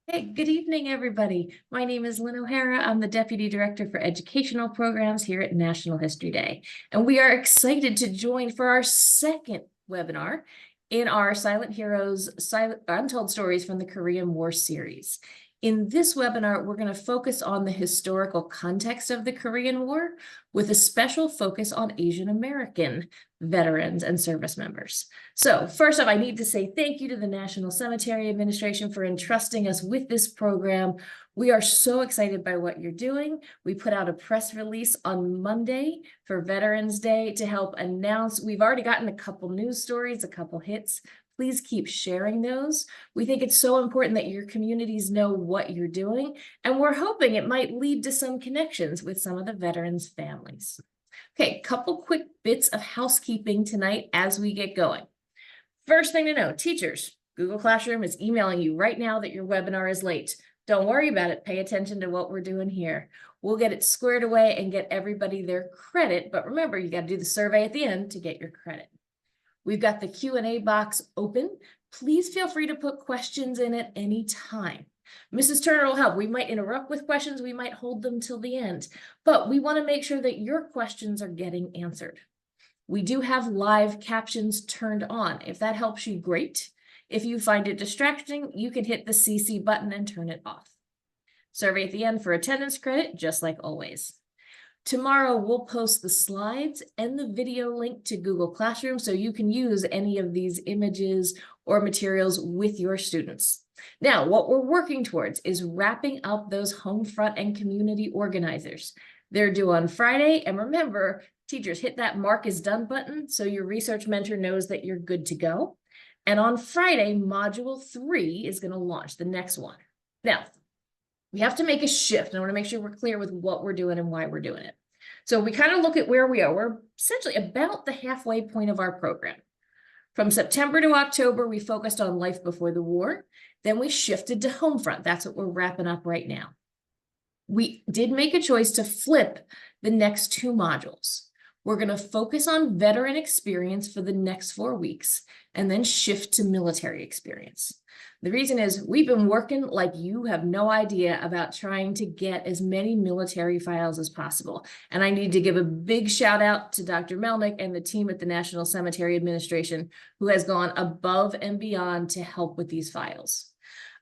Hey, good evening, everybody. My name is Lynn O'Hara. I'm the Deputy Director for Educational Programs here at National History Day. And we are excited to join for our second webinar in our Silent Heroes, Untold Stories from the Korean War series. In this webinar, we're going to focus on the historical context of the Korean War with a special focus on Asian American veterans and service members. So first off, I need to say thank you to the National Cemetery Administration for entrusting us with this program. We are so excited by what you're doing. We put out a press release on Monday for Veterans Day to help announce. We've already gotten a couple news stories, a couple hits. Please keep sharing those. We think it's so important that your communities know what you're doing, and we're hoping it might lead to some connections with some of the veterans' families. Okay, couple quick bits of housekeeping tonight as we get going. First thing to know, teachers, Google Classroom is emailing you right now that your webinar is late. Don't worry about it. Pay attention to what we're doing here. We'll get it squared away and get everybody their credit. But remember, you got to do the survey at the end to get your credit. We've got the Q&A box open. Please feel free to put questions in at any time. Mrs. Turner will help. We might interrupt with questions. We might hold them till the end, but we want to make sure that your questions are getting answered. We do have live captions turned on. If that helps you, great. If you find it distracting, you can hit the CC button and turn it off. Survey at the end for attendance credit, just like always. Tomorrow, we'll post the slides and the video link to Google Classroom so you can use any of these images or materials with your students. Now, what we're working towards is wrapping up those home front and community organizers. They're due on Friday, and remember, teachers, hit that mark is done button so your research mentor knows that you're good to go. And on Friday, Module 3 is going to launch, the next one. Now, we have to make a shift. And I want to make sure we're clear with what we're doing and why we're doing it. So we kind of look at where we are. We're essentially about the halfway point of our program. From September to October, we focused on life before the war. Then we shifted to home front. That's what we're wrapping up right now. We did make a choice to flip the next two modules. We're going to focus on veteran experience for the next 4 weeks and then shift to military experience. The reason is we've been working like you have no idea about trying to get as many military files as possible. And I need to give a big shout out to Dr. Melnick and the team at the National Cemetery Administration who has gone above and beyond to help with these files.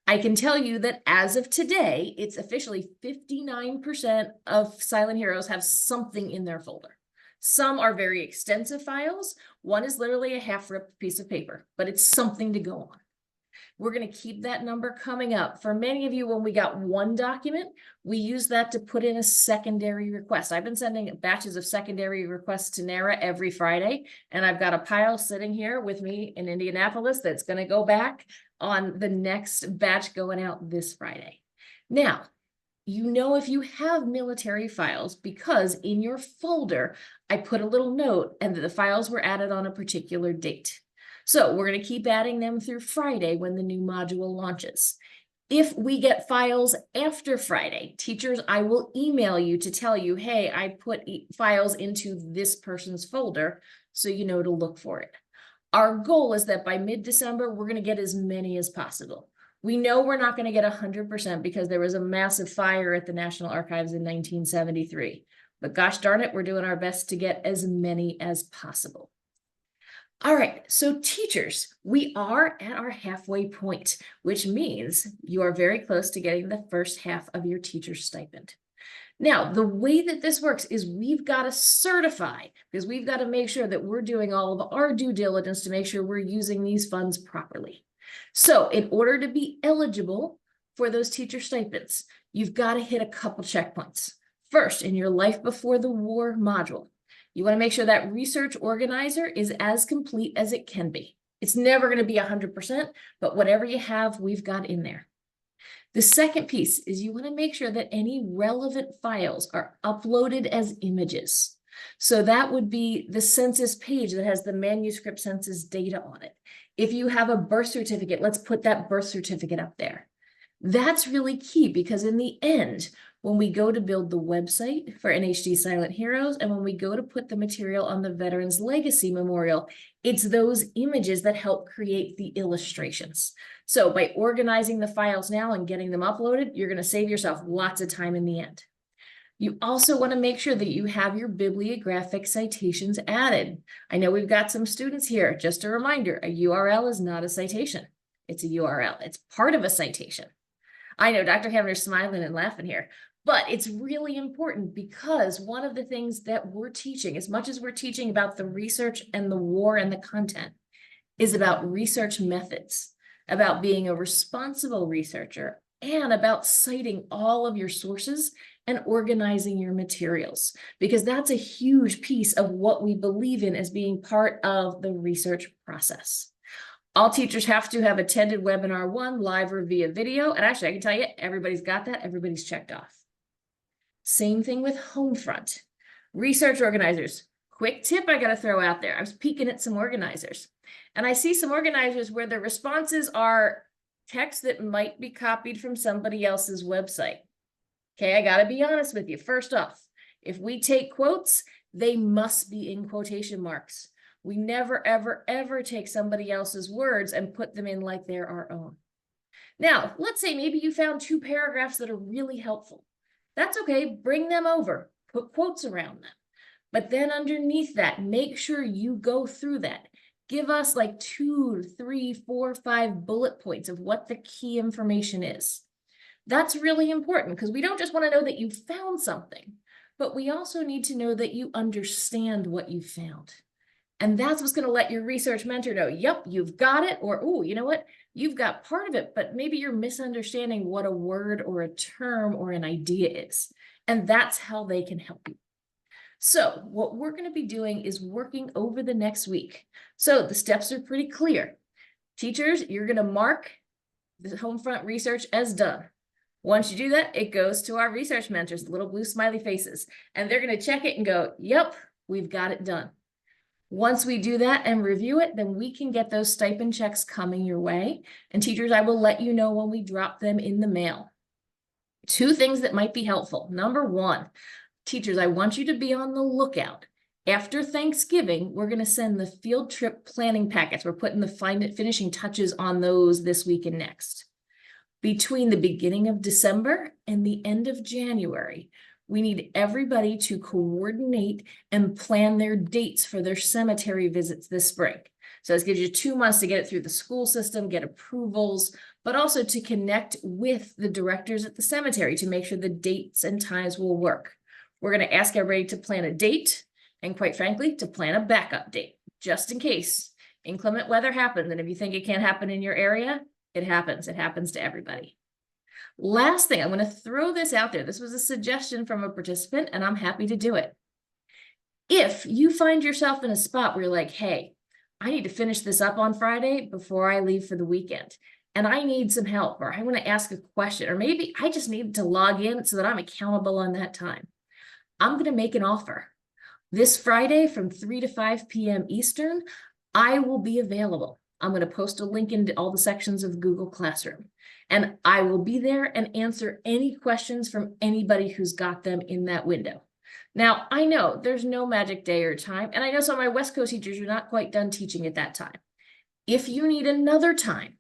I can tell you that as of today, it's officially 59% of Silent Heroes have something in their folder. Some are very extensive files. One is literally a half-ripped piece of paper, but it's something to go on. We're going to keep that number coming up. For many of you, when we got one document, we use that to put in a secondary request. I've been sending batches of secondary requests to NARA every Friday, and I've got a pile sitting here with me in Indianapolis that's going to go back on the next batch going out this Friday. Now, you know if you have military files because in your folder, I put a little note and that the files were added on a particular date. So we're going to keep adding them through Friday when the new module launches. If we get files after Friday, teachers, I will email you to tell you, hey, I put files into this person's folder so you know to look for it. Our goal is that by mid-December, we're going to get as many as possible. We know we're not going to get 100% because there was a massive fire at the National Archives in 1973. But gosh darn it, we're doing our best to get as many as possible. All right, so teachers, we are at our halfway point, which means you are very close to getting the first half of your teacher stipend. Now, the way that this works is we've got to certify, because we've got to make sure that we're doing all of our due diligence to make sure we're using these funds properly. So in order to be eligible for those teacher stipends, you've got to hit a couple checkpoints. First, in your Life Before the War module, you want to make sure that research organizer is as complete as it can be. It's never going to be 100%, but whatever you have, we've got in there. The second piece is you want to make sure that any relevant files are uploaded as images. So that would be the census page that has the manuscript census data on it. If you have a birth certificate, let's put that birth certificate up there. That's really key because in the end, when we go to build the website for NHD Silent Heroes, and when we go to put the material on the Veterans Legacy Memorial, it's those images that help create the illustrations. So by organizing the files now and getting them uploaded, you're going to save yourself lots of time in the end. You also want to make sure that you have your bibliographic citations added. I know we've got some students here. Just a reminder, a URL is not a citation. It's a URL. It's part of a citation. I know Dr. Hamner's smiling and laughing here, but it's really important because one of the things that we're teaching, as much as we're teaching about the research and the war and the content, is about research methods, about being a responsible researcher, and about citing all of your sources and organizing your materials, because that's a huge piece of what we believe in as being part of the research process. All teachers have to have attended webinar 1 live or via video. And actually, I can tell you, everybody's got that. Everybody's checked off. Same thing with Homefront. Research organizers. Quick tip I got to throw out there. I was peeking at some organizers. And I see some organizers where the responses are text that might be copied from somebody else's website. Okay, I got to be honest with you. First off, if we take quotes, they must be in quotation marks. We never, ever, ever take somebody else's words and put them in like they're our own. Now, let's say maybe you found 2 paragraphs that are really helpful. That's okay, bring them over, put quotes around them. But then underneath that, make sure you go through that. Give us like 2, 3, 4, 5 bullet points of what the key information is. That's really important because we don't just want to know that you found something, but we also need to know that you understand what you found. And that's what's going to let your research mentor know, yep, you've got it, or, oh, you know what, you've got part of it, but maybe you're misunderstanding what a word or a term or an idea is. And that's how they can help you. So what we're going to be doing is working over the next week. So the steps are pretty clear. Teachers, you're going to mark the Homefront research as done. Once you do that, it goes to our research mentors, the little blue smiley faces, and they're going to check it and go, yep, we've got it done. Once we do that and review it, then we can get those stipend checks coming your way. And teachers, I will let you know when we drop them in the mail. 2 things that might be helpful. Number 1, teachers, I want you to be on the lookout. After Thanksgiving, we're going to send the field trip planning packets. We're putting the finishing touches on those this week and next. Between the beginning of December and the end of January, we need everybody to coordinate and plan their dates for their cemetery visits this spring. So this gives you 2 months to get it through the school system, get approvals, but also to connect with the directors at the cemetery to make sure the dates and times will work. We're going to ask everybody to plan a date and, quite frankly, to plan a backup date, just in case inclement weather happens. And if you think it can't happen in your area, it happens. It happens to everybody. Last thing, I'm going to throw this out there. This was a suggestion from a participant, and I'm happy to do it. If you find yourself in a spot where you're like, hey, I need to finish this up on Friday before I leave for the weekend, and I need some help, or I want to ask a question, or maybe I just need to log in so that I'm accountable on that time, I'm going to make an offer. This Friday from 3 to 5 p.m. Eastern, I will be available. I'm going to post a link into all the sections of Google Classroom, and I will be there and answer any questions from anybody who's got them in that window. Now, I know there's no magic day or time, and I know some of my West Coast teachers are not quite done teaching at that time. If you need another time,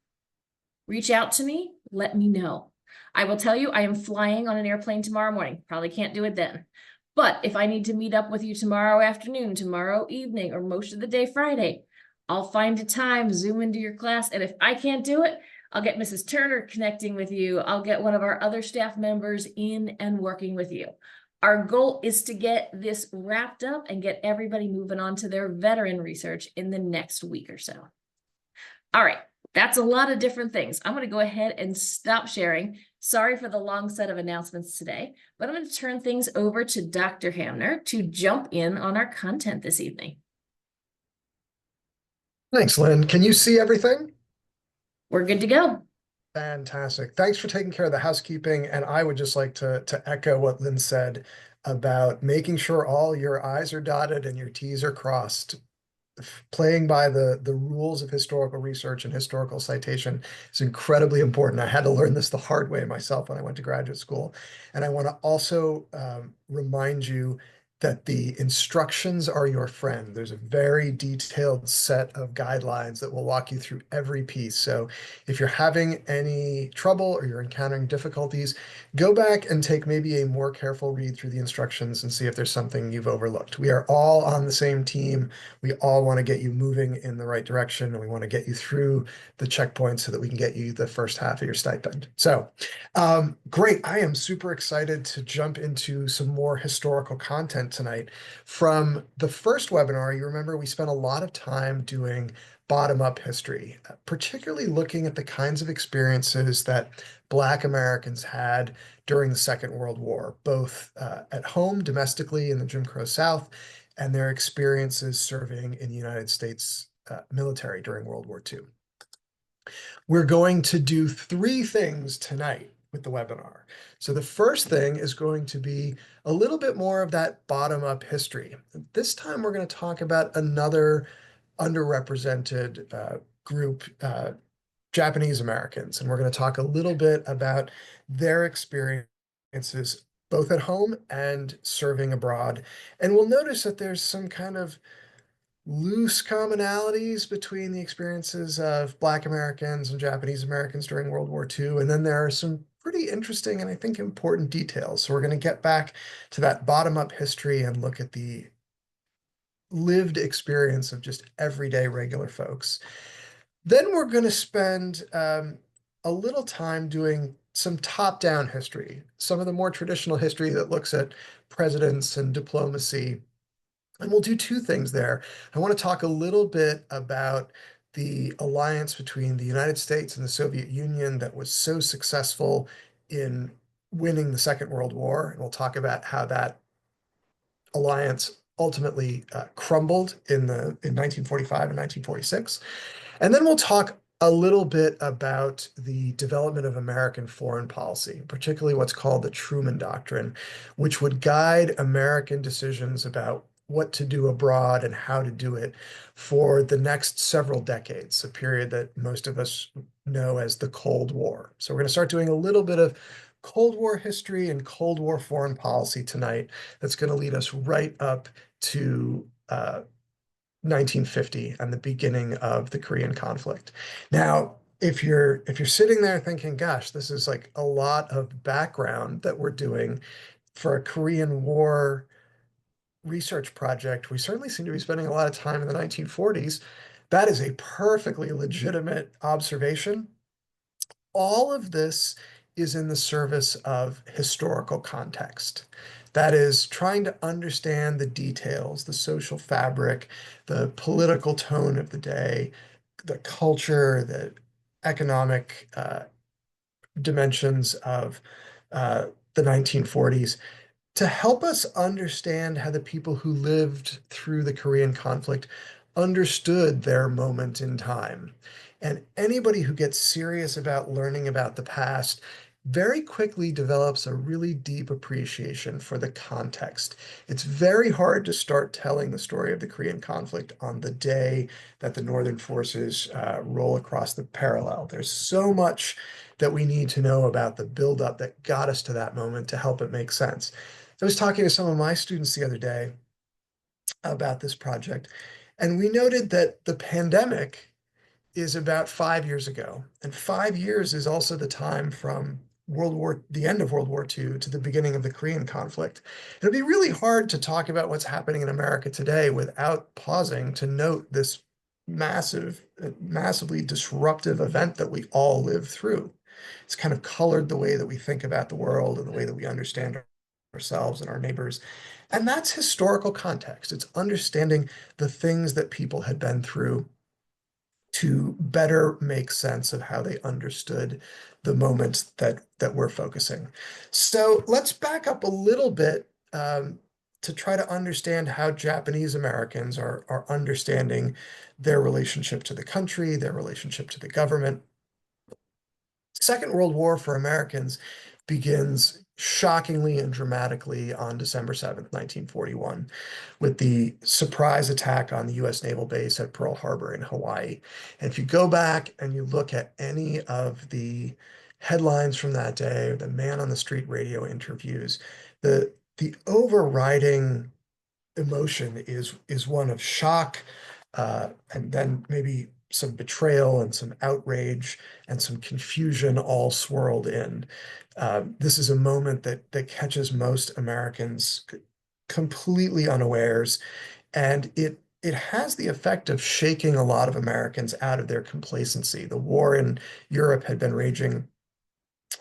reach out to me, let me know. I will tell you I am flying on an airplane tomorrow morning. Probably can't do it then. But if I need to meet up with you tomorrow afternoon, tomorrow evening, or most of the day Friday, I'll find a time, Zoom into your class. And if I can't do it, I'll get Mrs. Turner connecting with you. I'll get one of our other staff members in and working with you. Our goal is to get this wrapped up and get everybody moving on to their veteran research in the next week or so. All right, that's a lot of different things. I'm going to go ahead and stop sharing. Sorry for the long set of announcements today, but I'm going to turn things over to Dr. Hamner to jump in on our content this evening. Thanks, Lynn. Can you see everything? We're good to go. Fantastic. Thanks for taking care of the housekeeping. And I would just like to echo what Lynn said about making sure all your I's are dotted and your T's are crossed. playing by the rules of historical research and historical citation is incredibly important. I had to learn this the hard way myself when I went to graduate school. And I want to also remind you that the instructions are your friend. There's a very detailed set of guidelines that will walk you through every piece. So if you're having any trouble or you're encountering difficulties, go back and take maybe a more careful read through the instructions and see if there's something you've overlooked. We are all on the same team. We all want to get you moving in the right direction, and we want to get you through the checkpoints so that we can get you the first half of your stipend. So great. I am super excited to jump into some more historical content tonight. From the first webinar, you remember we spent a lot of time doing bottom-up history, particularly looking at the kinds of experiences that Black Americans had during the Second World War, both at home, domestically in the Jim Crow South, and their experiences serving in the United States military during World War II. We're going to do three things tonight with the webinar. So the first thing is going to be a little bit more of that bottom-up history. This time we're going to talk about another underrepresented group, Japanese Americans, and we're going to talk a little bit about their experiences both at home and serving abroad. And we'll notice that there's some kind of loose commonalities between the experiences of Black Americans and Japanese Americans during World War II. And then there are some pretty interesting and I think important details. So we're going to get back to that bottom-up history and look at the lived experience of just everyday regular folks. Then we're going to spend a little time doing some top-down history, some of the more traditional history that looks at presidents and diplomacy. And we'll do two things there. I want to talk a little bit about the alliance between the United States and the Soviet Union that was so successful in winning the Second World War. And we'll talk about how that alliance ultimately crumbled in 1945 and 1946. And then we'll talk a little bit about the development of American foreign policy, particularly what's called the Truman Doctrine, which would guide American decisions about what to do abroad and how to do it for the next several decades, a period that most of us know as the Cold War. So we're going to start doing a little bit of Cold War history and Cold War foreign policy tonight. That's going to lead us right up to 1950 and the beginning of the Korean conflict. Now, if you're sitting there thinking, gosh, this is like a lot of background that we're doing for a Korean War research project, we certainly seem to be spending a lot of time in the 1940s. That is a perfectly legitimate observation. All of this is in the service of historical context. That is trying to understand the details, the social fabric, the political tone of the day, the culture, the economic dimensions of the 1940s to help us understand how the people who lived through the Korean conflict understood their moment in time. And anybody who gets serious about learning about the past very quickly develops a really deep appreciation for the context. It's very hard to start telling the story of the Korean conflict on the day that the Northern forces roll across the parallel. There's so much that we need to know about the buildup that got us to that moment to help it make sense. I was talking to some of my students the other day about this project, and we noted that the pandemic is about 5 years ago. And 5 years is also the time from the end of World War II to the beginning of the Korean conflict. It'll be really hard to talk about what's happening in America today without pausing to note this massively disruptive event that we all lived through. It's kind of colored the way that we think about the world and the way that we understand ourselves and our neighbors. And that's historical context. It's understanding the things that people had been through to better make sense of how they understood the moments that we're focusing. So let's back up a little bit to try to understand how Japanese Americans are understanding their relationship to the country, their relationship to the government. Second World War for Americans begins shockingly and dramatically on December 7th, 1941, with the surprise attack on the US naval base at Pearl Harbor in Hawaii. And if you go back and you look at any of the headlines from that day, or the man on the street radio interviews, the overriding emotion is one of shock, and then maybe some betrayal and some outrage and some confusion all swirled in. This is a moment that catches most Americans completely unawares, and it has the effect of shaking a lot of Americans out of their complacency. The war in Europe had been raging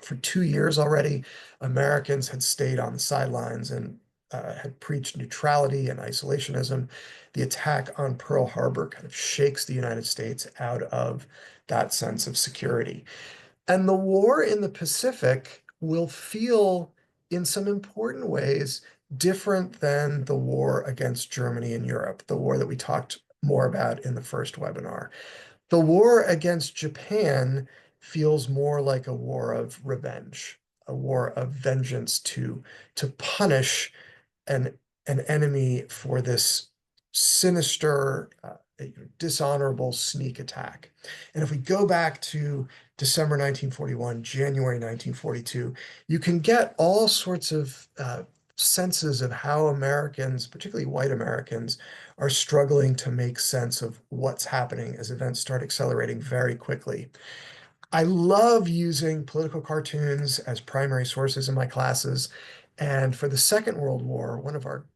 for 2 years already. Americans had stayed on the sidelines and had preached neutrality and isolationism. The attack on Pearl Harbor kind of shakes the United States out of that sense of security. And the war in the Pacific will feel, in some important ways, different than the war against Germany and Europe, the war that we talked more about in the first webinar. The war against Japan feels more like a war of revenge, a war of vengeance to punish an an enemy for this sinister, dishonorable sneak attack. And if we go back to December 1941, January 1942, you can get all sorts of senses of how Americans, particularly white Americans, are struggling to make sense of what's happening as events start accelerating very quickly. I love using political cartoons as primary sources in my classes. And for the Second World War, one of our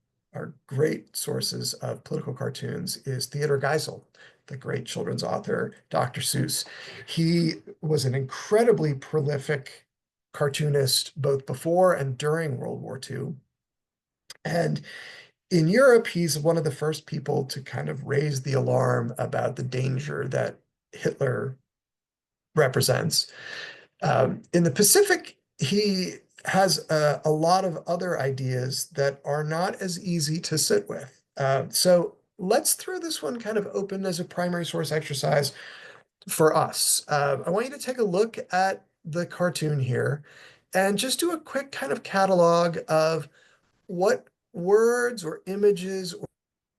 great sources of political cartoons is Theodor Geisel, the great children's author, Dr. Seuss. He was an incredibly prolific cartoonist both before and during World War II. And in Europe, he's one of the first people to kind of raise the alarm about the danger that Hitler represents. In the Pacific, he has a lot of other ideas that are not as easy to sit with. So let's throw this one kind of open as a primary source exercise for us. I want you to take a look at the cartoon here and just do a quick kind of catalog of what words or images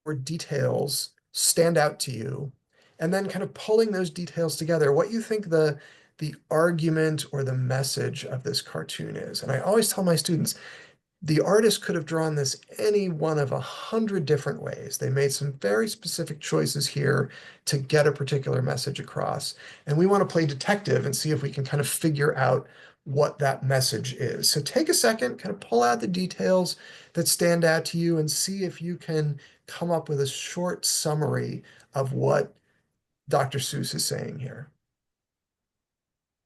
or details stand out to you, and then kind of pulling those details together, what you think the argument or the message of this cartoon is. And I always tell my students, the artist could have drawn this any one of 100 different ways. They made some very specific choices here to get a particular message across. And we want to play detective and see if we can kind of figure out what that message is. So take a second, kind of pull out the details that stand out to you and see if you can come up with a short summary of what Dr. Seuss is saying here.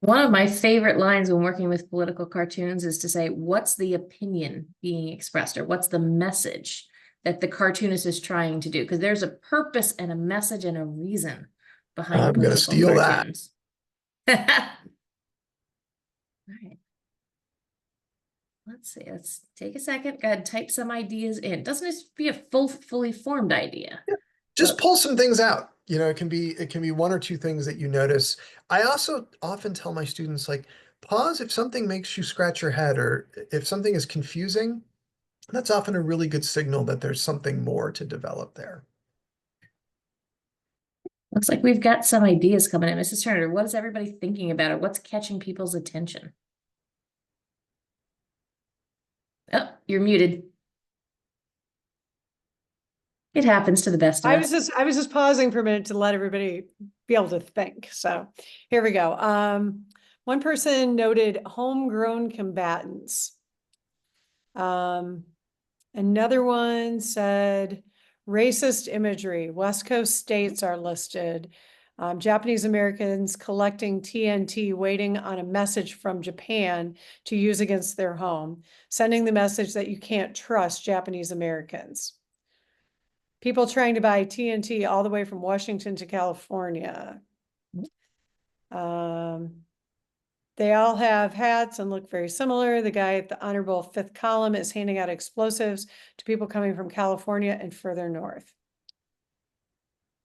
One of my favorite lines when working with political cartoons is to say, what's the opinion being expressed, or what's the message that the cartoonist is trying to do? Because there's a purpose and a message and a reason behind I'm going to political steal cartoons. All right. Let's see, let's take a second. Go ahead and type some ideas in. It doesn't have to be a fully formed idea. Just pull some things out. It can be one or two things that you notice. I also often tell my students, like, pause if something makes you scratch your head, or if something is confusing. That's often a really good signal that there's something more to develop there. Looks like we've got some ideas coming in. Mrs. Turner, what is everybody thinking about it? What's catching people's attention? Oh, you're muted. It happens to the best of us. I was just pausing for a minute to let everybody be able to think. So here we go. One person noted homegrown combatants. Another one said racist imagery. West Coast states are listed. Japanese Americans collecting TNT, waiting on a message from Japan to use against their home, sending the message that you can't trust Japanese Americans. People trying to buy TNT all the way from Washington to California. They all have hats and look very similar. The guy at the honorable fifth column is handing out explosives to people coming from California and further north.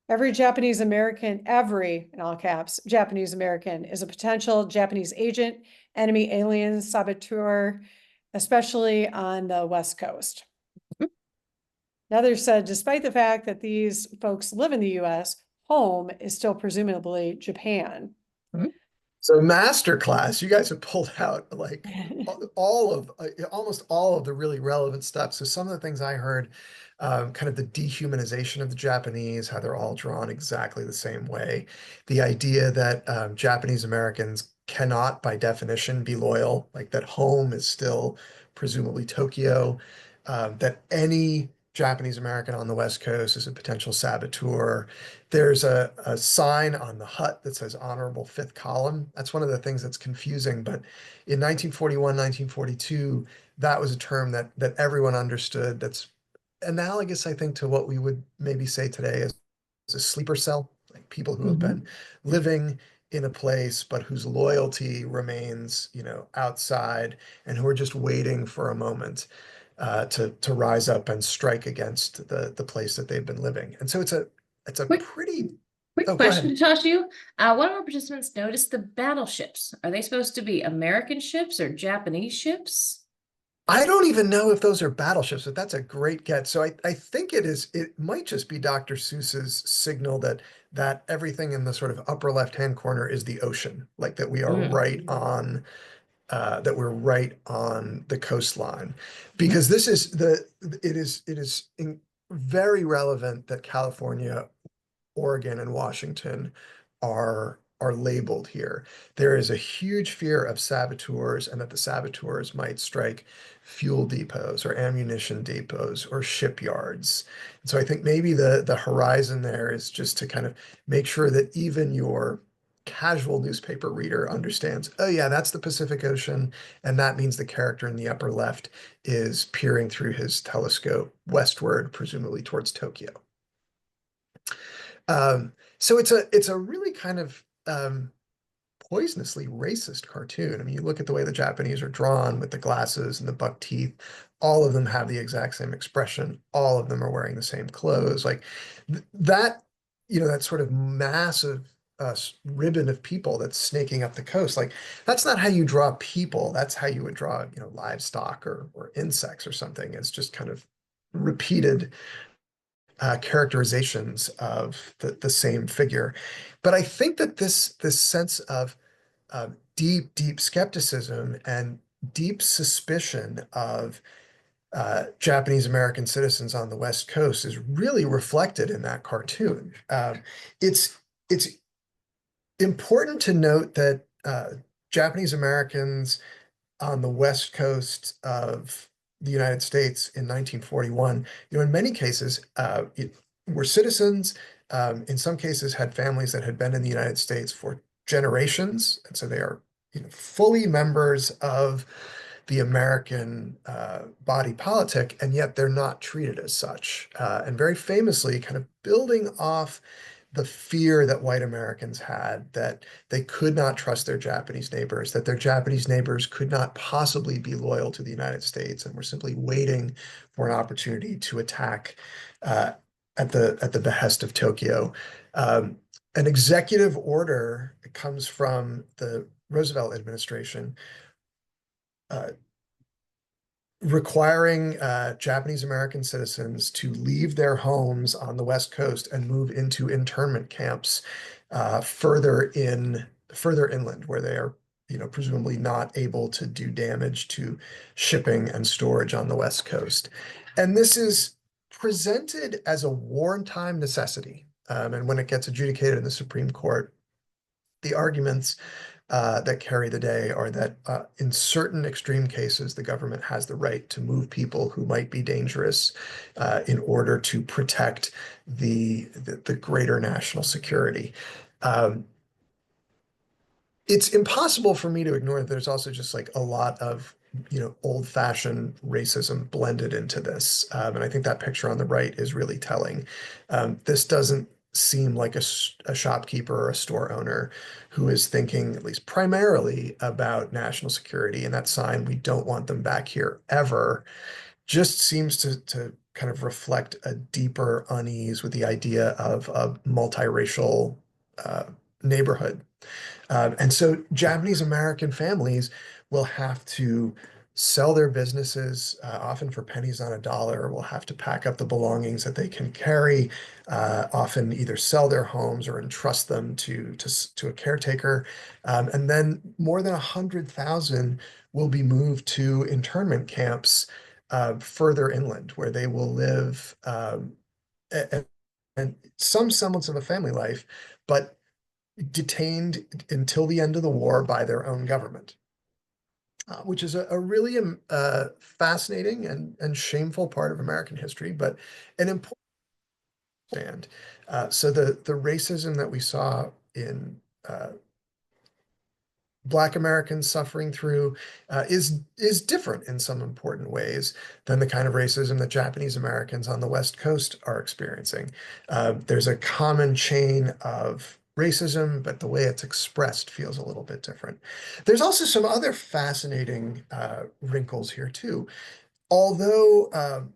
Every Japanese American, every, in all caps, Japanese American is a potential Japanese agent, enemy, alien, saboteur, especially on the West Coast. Another said, despite the fact that these folks live in the US, home is still presumably Japan. So masterclass, you guys have pulled out like all of almost all of the really relevant stuff. So some of the things I heard, kind of the dehumanization of the Japanese, how they're all drawn exactly the same way. The idea that Japanese Americans cannot, by definition, be loyal, like that home is still presumably Tokyo, that any Japanese American on the West Coast is a potential saboteur. There's a sign on the hut that says Honorable Fifth Column. That's one of the things that's confusing. But in 1941, 1942, that was a term that everyone understood. That's analogous, I think, to what we would maybe say today as a sleeper cell, like people who have been living in a place, but whose loyalty remains, outside and who are just waiting for a moment to rise up and strike against the place that they've been living. And so it's a Quick, pretty. quick Oh, go question ahead. to toss you. One of our participants noticed the battleships. Are they supposed to be American ships or Japanese ships? I don't even know if those are battleships, but that's a great get. So I think it might just be Dr. Seuss's signal that everything in the sort of upper left-hand corner is the ocean, like that we are right on that we're right on the coastline, because it is very relevant that California, Oregon, and Washington are labeled here. There is a huge fear of saboteurs and that the saboteurs might strike fuel depots or ammunition depots or shipyards. And so I think maybe the horizon there is just to kind of make sure that even your casual newspaper reader understands, oh yeah, that's the Pacific Ocean, and that means the character in the upper left is peering through his telescope westward, presumably towards Tokyo. So it's a really kind of poisonously racist cartoon. I mean, you look at the way the Japanese are drawn with the glasses and the buck teeth. All of them have the exact same expression. All of them are wearing the same clothes. Like that, that sort of massive ribbon of people that's snaking up the coast. Like that's not how you draw people. That's how you would draw, livestock or insects or something. It's just kind of repeated characterizations of the same figure. But I think that this sense of deep skepticism and deep suspicion of Japanese American citizens on the West Coast is really reflected in that cartoon. It's important to note that Japanese Americans on the West Coast of the United States in 1941, in many cases, were citizens. In some cases, had families that had been in the United States for generations, and so they are, fully members of the American body politic, and yet they're not treated as such. And very famously, kind of building off the fear that white Americans had that they could not trust their Japanese neighbors, that their Japanese neighbors could not possibly be loyal to the United States and were simply waiting for an opportunity to attack at the behest of Tokyo. An executive order comes from the Roosevelt administration requiring Japanese American citizens to leave their homes on the West Coast and move into internment camps further inland, where they are, presumably not able to do damage to shipping and storage on the West Coast. And this is presented as a wartime necessity. And when it gets adjudicated in the Supreme Court, the arguments that carry the day are that in certain extreme cases, the government has the right to move people who might be dangerous in order to protect the greater national security. It's impossible for me to ignore that there's also just like a lot of old-fashioned racism blended into this. And I think that picture on the right is really telling. This doesn't seem like a shopkeeper or a store owner who is thinking, at least primarily, about national security. And that sign, "We don't want them back here ever," just seems to kind of reflect a deeper unease with the idea of a multiracial neighborhood. And so Japanese American families will have to sell their businesses, often for pennies on a dollar, will have to pack up the belongings that they can carry, often either sell their homes or entrust them to a caretaker. And then more than 100,000 will be moved to internment camps further inland, where they will live and some semblance of a family life, but detained until the end of the war by their own government, which is a really fascinating and shameful part of American history, but an important stand. So the racism that we saw in Black Americans suffering through is different in some important ways than the kind of racism that Japanese Americans on the West Coast are experiencing. There's a common chain of racism, but the way it's expressed feels a little bit different. There's also some other fascinating wrinkles here too. Although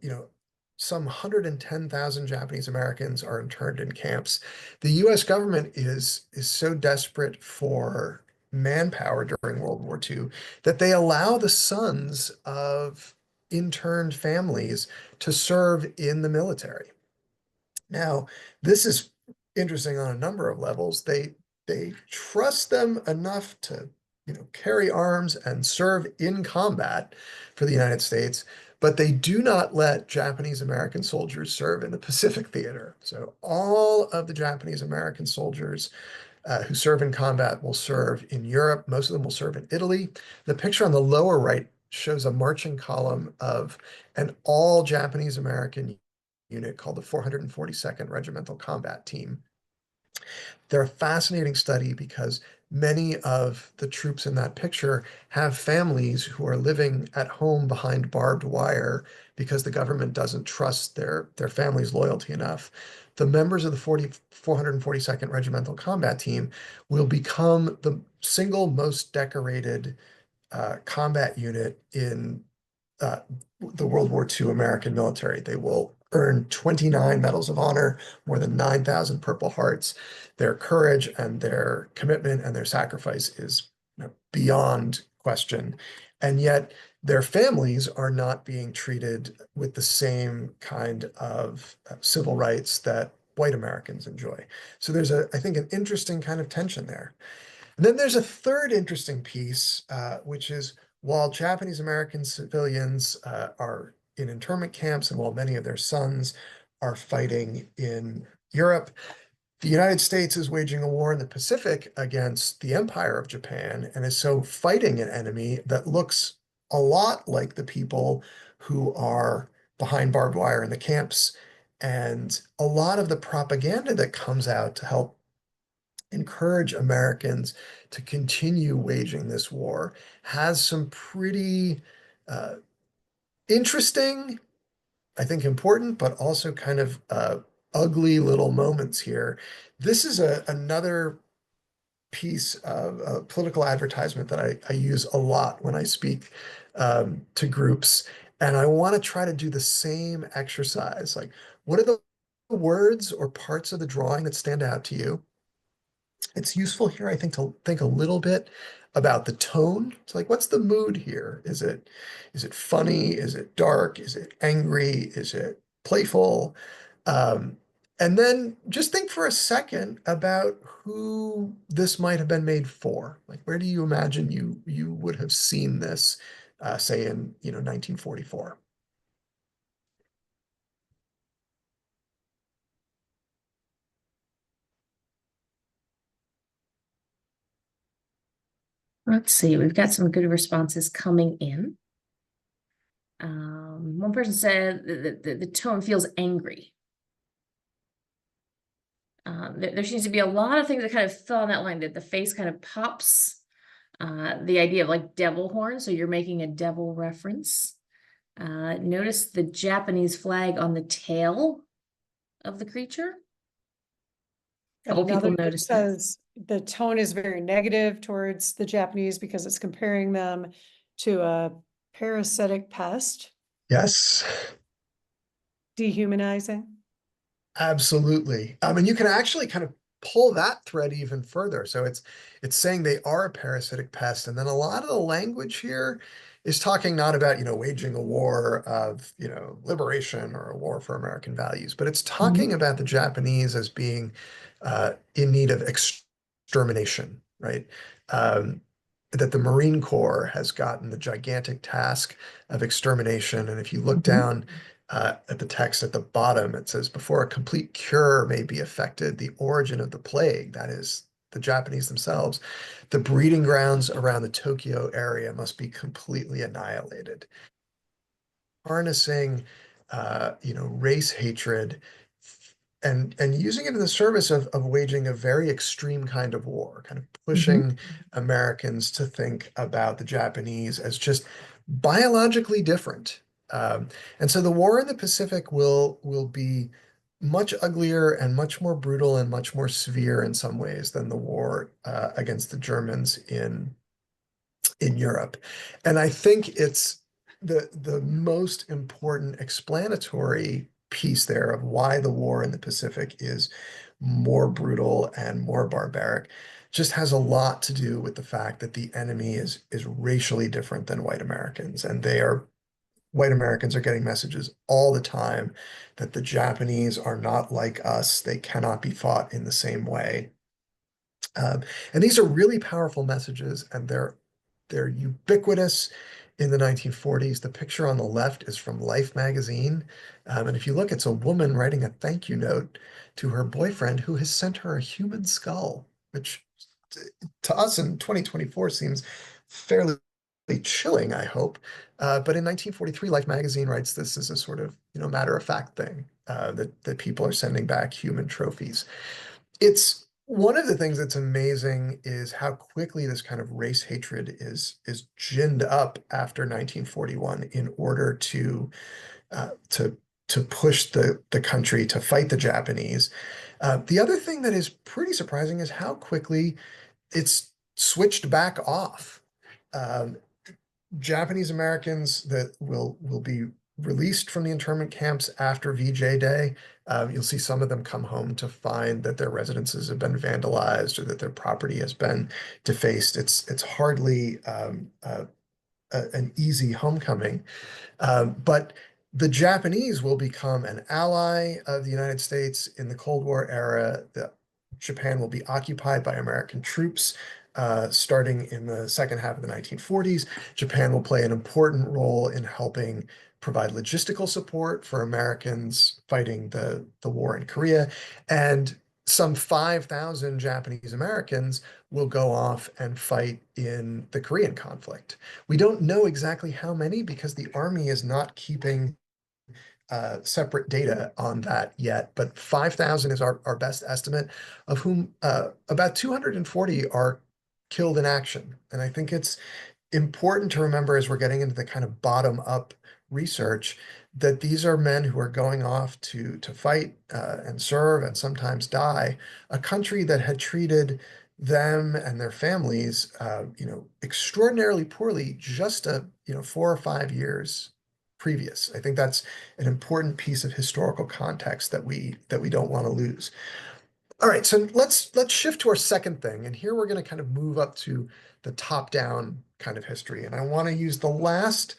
some 110,000 Japanese Americans are interned in camps, the U.S. government is so desperate for manpower during World War II that they allow the sons of interned families to serve in the military. Now, this is interesting on a number of levels. They trust them enough to, carry arms and serve in combat for the United States, but they do not let Japanese American soldiers serve in the Pacific Theater. So all of the Japanese American soldiers who serve in combat will serve in Europe. Most of them will serve in Italy. The picture on the lower right shows a marching column of an all Japanese American unit called the 442nd Regimental Combat Team. They're a fascinating study because many of the troops in that picture have families who are living at home behind barbed wire because the government doesn't trust their family's loyalty enough. The members of the 442nd Regimental Combat Team will become the single most decorated combat unit in the World War II American military. They will earn 29 Medals of Honor, more than 9,000 Purple Hearts. Their courage and their commitment and their sacrifice is beyond question. And yet their families are not being treated with the same kind of civil rights that white Americans enjoy. So there's I think, an interesting kind of tension there. And then there's a third interesting piece, which is while Japanese American civilians are in internment camps and while many of their sons are fighting in Europe, the United States is waging a war in the Pacific against the Empire of Japan and is so fighting an enemy that looks a lot like the people who are behind barbed wire in the camps. And a lot of the propaganda that comes out to help encourage Americans to continue waging this war has some pretty interesting, I think important, but also kind of ugly little moments here. This is another piece of political advertisement that I use a lot when I speak to groups. And I want to try to do the same exercise. Like, what are the words or parts of the drawing that stand out to you? It's useful here, I think, to think a little bit about the tone. It's like, what's the mood here? Is it funny? Is it dark? Is it angry? Is it playful? Um, and then just think for a second about who this might have been made for. Like, where do you imagine you would have seen this, say in 1944? Let's see, we've got some good responses coming in. One person said the tone feels angry. There seems to be a lot of things that kind of fell on that line, that the face kind of pops. The idea of like devil horn, so you're making a devil reference. Notice the Japanese flag on the tail of the creature. A couple people Another noticed that. says the tone is very negative towards the Japanese because it's comparing them to a parasitic pest. Yes. dehumanizing? Absolutely. And you can actually kind of pull that thread even further. So it's saying they are a parasitic pest. And then a lot of the language here is talking not about, waging a war of, liberation or a war for American values, but it's talking about the Japanese as being in need of extermination, right? Um, that the Marine Corps has gotten the gigantic task of extermination. And if you look down at the text at the bottom, it says, before a complete cure may be effected, the origin of the plague, that is the Japanese themselves, the breeding grounds around the Tokyo area must be completely annihilated. Harnessing, race hatred and using it in the service of waging a very extreme kind of war, kind of pushing Americans to think about the Japanese as just biologically different. And so the war in the Pacific will be much uglier and much more brutal and much more severe in some ways than the war against the Germans in Europe. And I think it's the most important explanatory piece there of why the war in the Pacific is more brutal and more barbaric. Just has a lot to do with the fact that the enemy is racially different than white Americans, and white Americans are getting messages all the time that the Japanese are not like us. They cannot be fought in the same way. And these are really powerful messages, and they're ubiquitous in the 1940s. The picture on the left is from Life magazine. And if you look, it's a woman writing a thank you note to her boyfriend who has sent her a human skull, which to us in 2024 seems fairly chilling, I hope. But in 1943, Life magazine writes this as a sort of, matter of fact thing, that people are sending back human trophies. It's one of the things that's amazing is how quickly this kind of race hatred is ginned up after 1941 in order uh, to to push the country to fight the Japanese. The other thing that is pretty surprising is how quickly it's switched back off. Um, Japanese Americans that will be released from the internment camps after VJ Day. You'll see some of them come home to find that their residences have been vandalized or that their property has been defaced. It's hardly an easy homecoming. But the Japanese will become an ally of the United States in the Cold War era. Japan will be occupied by American troops starting in the second half of the 1940s. Japan will play an important role in helping provide logistical support for Americans fighting the war in Korea. And some 5,000 Japanese Americans will go off and fight in the Korean conflict. We don't know exactly how many because the Army is not keeping separate data on that yet, but 5,000 is our best estimate, of whom about 240 are killed in action. And I think it's important to remember as we're getting into the kind of bottom up research that these are men who are going off to fight and serve and sometimes die, a country that had treated them and their families, extraordinarily poorly just 4 or 5 years previous. I think that's an important piece of historical context that we don't want to lose. All right, so let's shift to our second thing, and here we're going to kind of move up to the top-down kind of history, and I want to use the last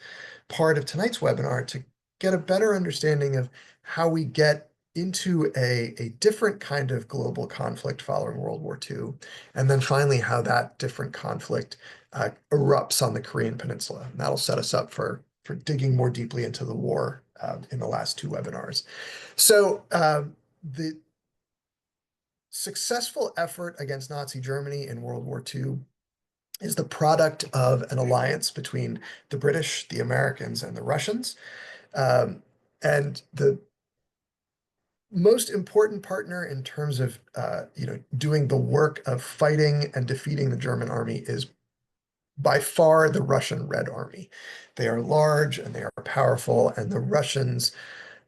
part of tonight's webinar to get a better understanding of how we get into a different kind of global conflict following World War II, and then finally how that different conflict erupts on the Korean Peninsula. And that'll set us up for digging more deeply into the war in the last two webinars. So the successful effort against Nazi Germany in World War II is the product of an alliance between the British, the Americans, and the Russians. And the most important partner in terms of doing the work of fighting and defeating the German army is by far the Russian Red Army. They are large and they are powerful, and the Russians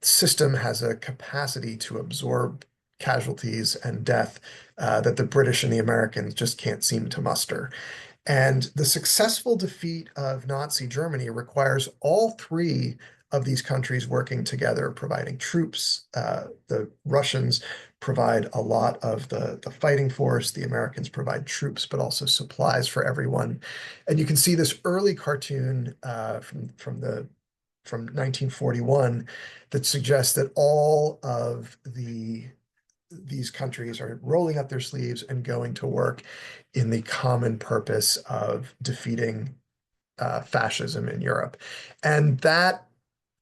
system has a capacity to absorb casualties and death that the British and the Americans just can't seem to muster. And the successful defeat of Nazi Germany requires all three of these countries working together, providing troops. The Russians provide a lot of the fighting force. The Americans provide troops, but also supplies for everyone. And you can see this early cartoon from 1941 that suggests that all of these countries are rolling up their sleeves and going to work in the common purpose of defeating fascism in Europe. And that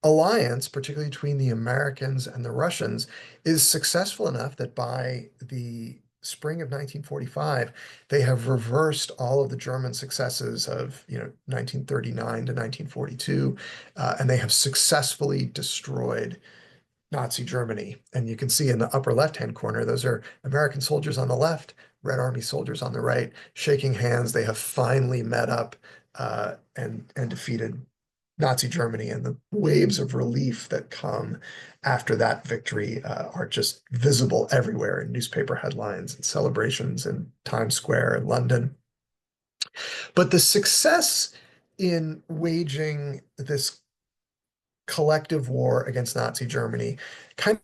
alliance, particularly between the Americans and the Russians, is successful enough that by the spring of 1945, they have reversed all of the German successes of 1939 to 1942, and they have successfully destroyed Nazi Germany. And you can see in the upper left-hand corner, those are American soldiers on the left, Red Army soldiers on the right, shaking hands. They have finally met up and defeated Nazi Germany. And the waves of relief that come after that victory are just visible everywhere in newspaper headlines and celebrations in Times Square in London. But the success in waging this collective war against Nazi Germany kind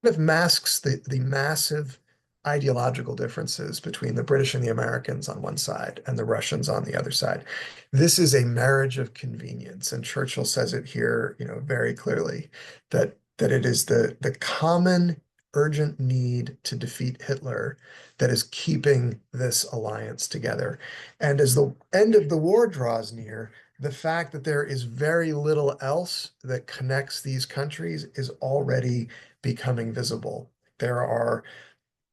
of masks the massive ideological differences between the British and the Americans on one side and the Russians on the other side. This is a marriage of convenience, and Churchill says it here, very clearly, that it is the common urgent need to defeat Hitler that is keeping this alliance together. And as the end of the war draws near, the fact that there is very little else that connects these countries is already becoming visible. There are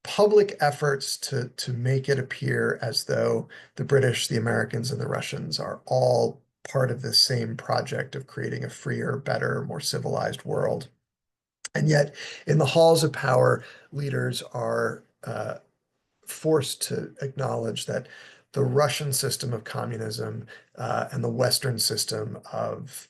public efforts to make it appear as though the British, the Americans, and the Russians are all part of this same project of creating a freer, better, more civilized world. And yet, in the halls of power, leaders are forced to acknowledge that the Russian system of communism and the Western system of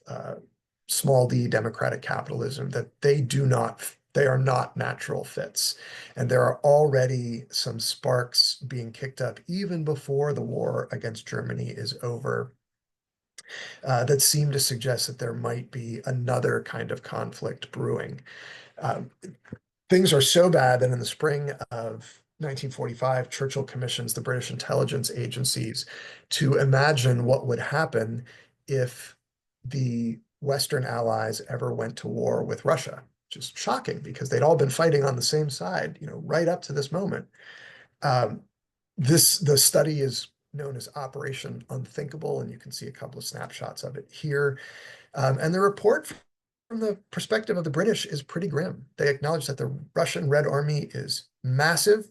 small d democratic capitalism, that they are not natural fits. And there are already some sparks being kicked up even before the war against Germany is over that seem to suggest that there might be another kind of conflict brewing. Things are so bad that in the spring of 1945, Churchill commissions the British intelligence agencies to imagine what would happen if the Western allies ever went to war with Russia, which is shocking because they'd all been fighting on the same side, right up to this moment. The study is known as Operation Unthinkable, and you can see a couple of snapshots of it here. And the report from the perspective of the British is pretty grim. They acknowledge that the Russian Red Army is massive,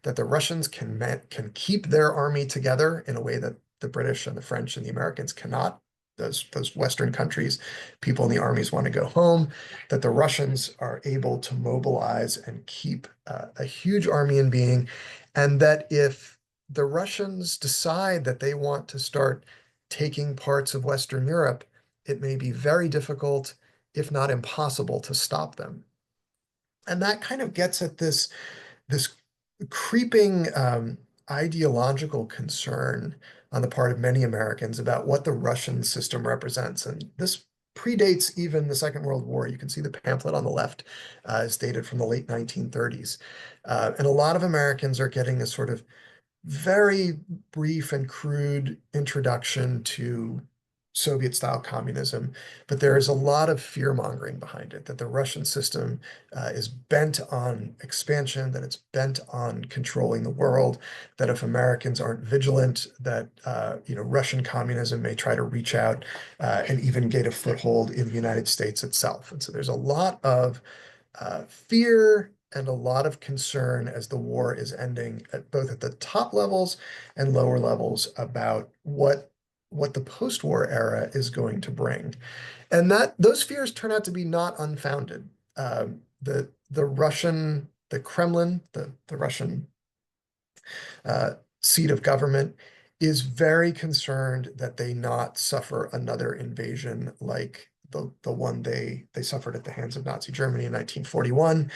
that the Russians can keep their army together in a way that the British and the French and the Americans cannot. Those Western countries, people in the armies want to go home, that the Russians are able to mobilize and keep a huge army in being, and that if the Russians decide that they want to start taking parts of Western Europe, it may be very difficult, if not impossible, to stop them. And that kind of gets at this creeping ideological concern on the part of many Americans about what the Russian system represents. And this predates even the Second World War. You can see the pamphlet on the left is dated from the late 1930s. And a lot of Americans are getting a sort of very brief and crude introduction to Soviet-style communism, but there is a lot of fear-mongering behind it, that the Russian system is bent on expansion, that it's bent on controlling the world, that if Americans aren't vigilant, that Russian communism may try to reach out and even get a foothold in the United States itself. And so there's a lot of fear and a lot of concern as the war is ending, both at the top levels and lower levels, about what the post-war era is going to bring. And those fears turn out to be not unfounded. The Kremlin, the Russian seat of government, is very concerned that they not suffer another invasion like the one they suffered at the hands of Nazi Germany in 1941.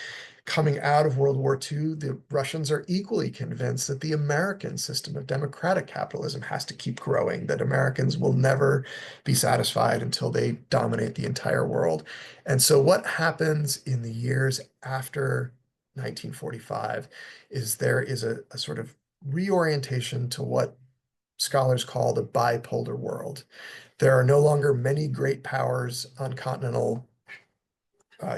Coming out of World War II, the Russians are equally convinced that the American system of democratic capitalism has to keep growing, that Americans will never be satisfied until they dominate the entire world. And so what happens in the years after 1945 is there is a sort of reorientation to what scholars call the bipolar world. There are no longer many great powers on continental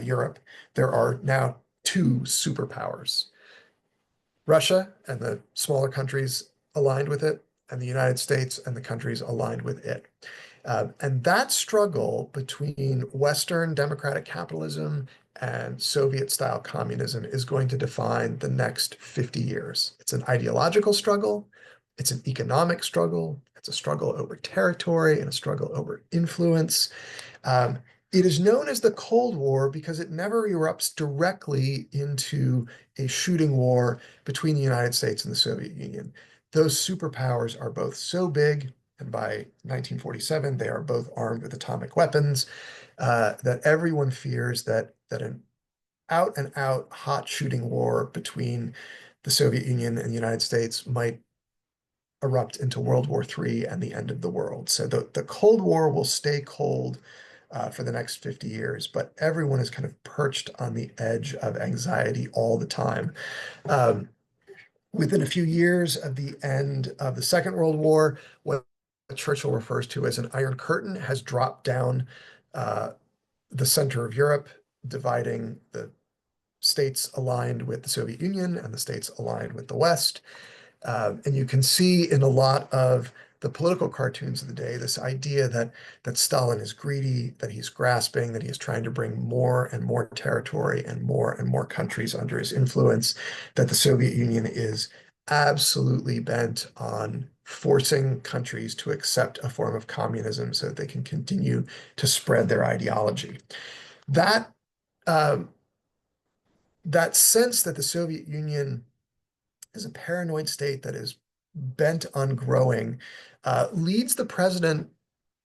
Europe. There are now two superpowers: Russia and the smaller countries aligned with it, and the United States and the countries aligned with it. And that struggle between Western democratic capitalism and Soviet-style communism is going to define the next 50 years. It's an ideological struggle, it's an economic struggle, it's a struggle over territory and a struggle over influence. Um, it is known as the Cold War because it never erupts directly into a shooting war between the United States and the Soviet Union. Those superpowers are both so big, and by 1947, they are both armed with atomic weapons, that everyone fears that an out and out hot shooting war between the Soviet Union and the United States might erupt into World War III and the end of the world. So the Cold War will stay cold for the next 50 years, but everyone is kind of perched on the edge of anxiety all the time. Within a few years of the end of the Second World War, what Churchill refers to as an Iron Curtain has dropped down the center of Europe, dividing the states aligned with the Soviet Union and the states aligned with the West. And you can see in a lot of the political cartoons of the day this idea that Stalin is greedy, that he's grasping, that he's trying to bring more and more territory and more countries under his influence, that the Soviet Union is absolutely bent on forcing countries to accept a form of communism so that they can continue to spread their ideology. That that sense that the Soviet Union is a paranoid state that is bent on growing leads the president,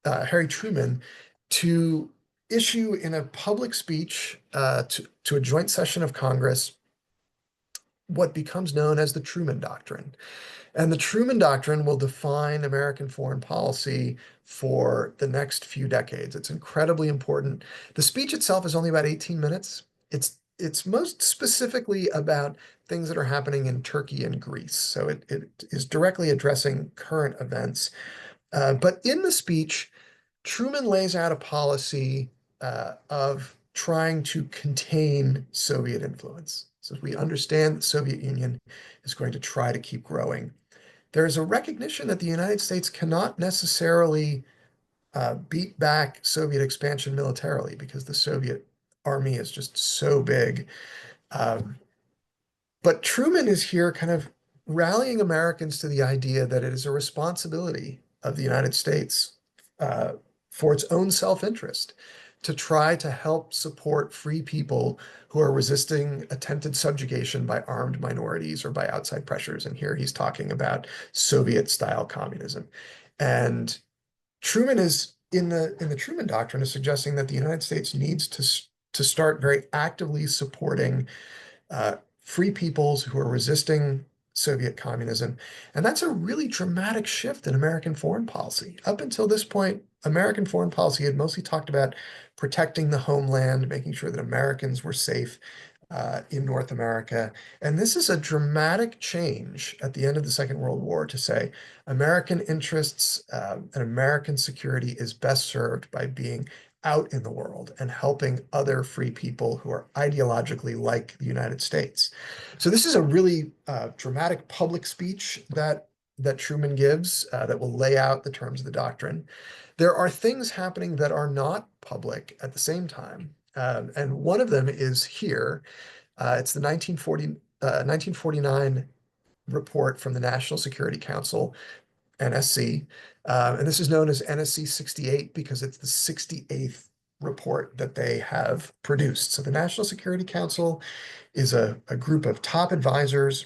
Harry Truman, to issue in a public speech to a joint session of Congress what becomes known as the Truman Doctrine. And the Truman Doctrine will define American foreign policy for the next few decades. It's incredibly important. The speech itself is only about 18 minutes. It's most specifically about things that are happening in Turkey and Greece. So it is directly addressing current events. But in the speech, Truman lays out a policy of trying to contain Soviet influence. So we understand the Soviet Union is going to try to keep growing. There is a recognition that the United States cannot necessarily beat back Soviet expansion militarily because the Soviet army is just so big. But Truman is here kind of rallying Americans to the idea that it is a responsibility of the United States for its own self-interest to try to help support free people who are resisting attempted subjugation by armed minorities or by outside pressures. And here he's talking about Soviet-style communism. And Truman is in the Truman Doctrine is suggesting that the United States needs to start very actively supporting free peoples who are resisting Soviet communism. And that's a really dramatic shift in American foreign policy. Up until this point, American foreign policy had mostly talked about protecting the homeland, making sure that Americans were safe in North America. And this is a dramatic change at the end of the Second World War to say American interests and American security is best served by being out in the world and helping other free people who are ideologically like the United States. So this is a really dramatic public speech that Truman gives that will lay out the terms of the doctrine. There are things happening that are not public at the same time. And one of them is here. It's the 1949 report from the National Security Council, NSC. And this is known as NSC 68 because it's the 68th report that they have produced. So the National Security Council is a group of top advisors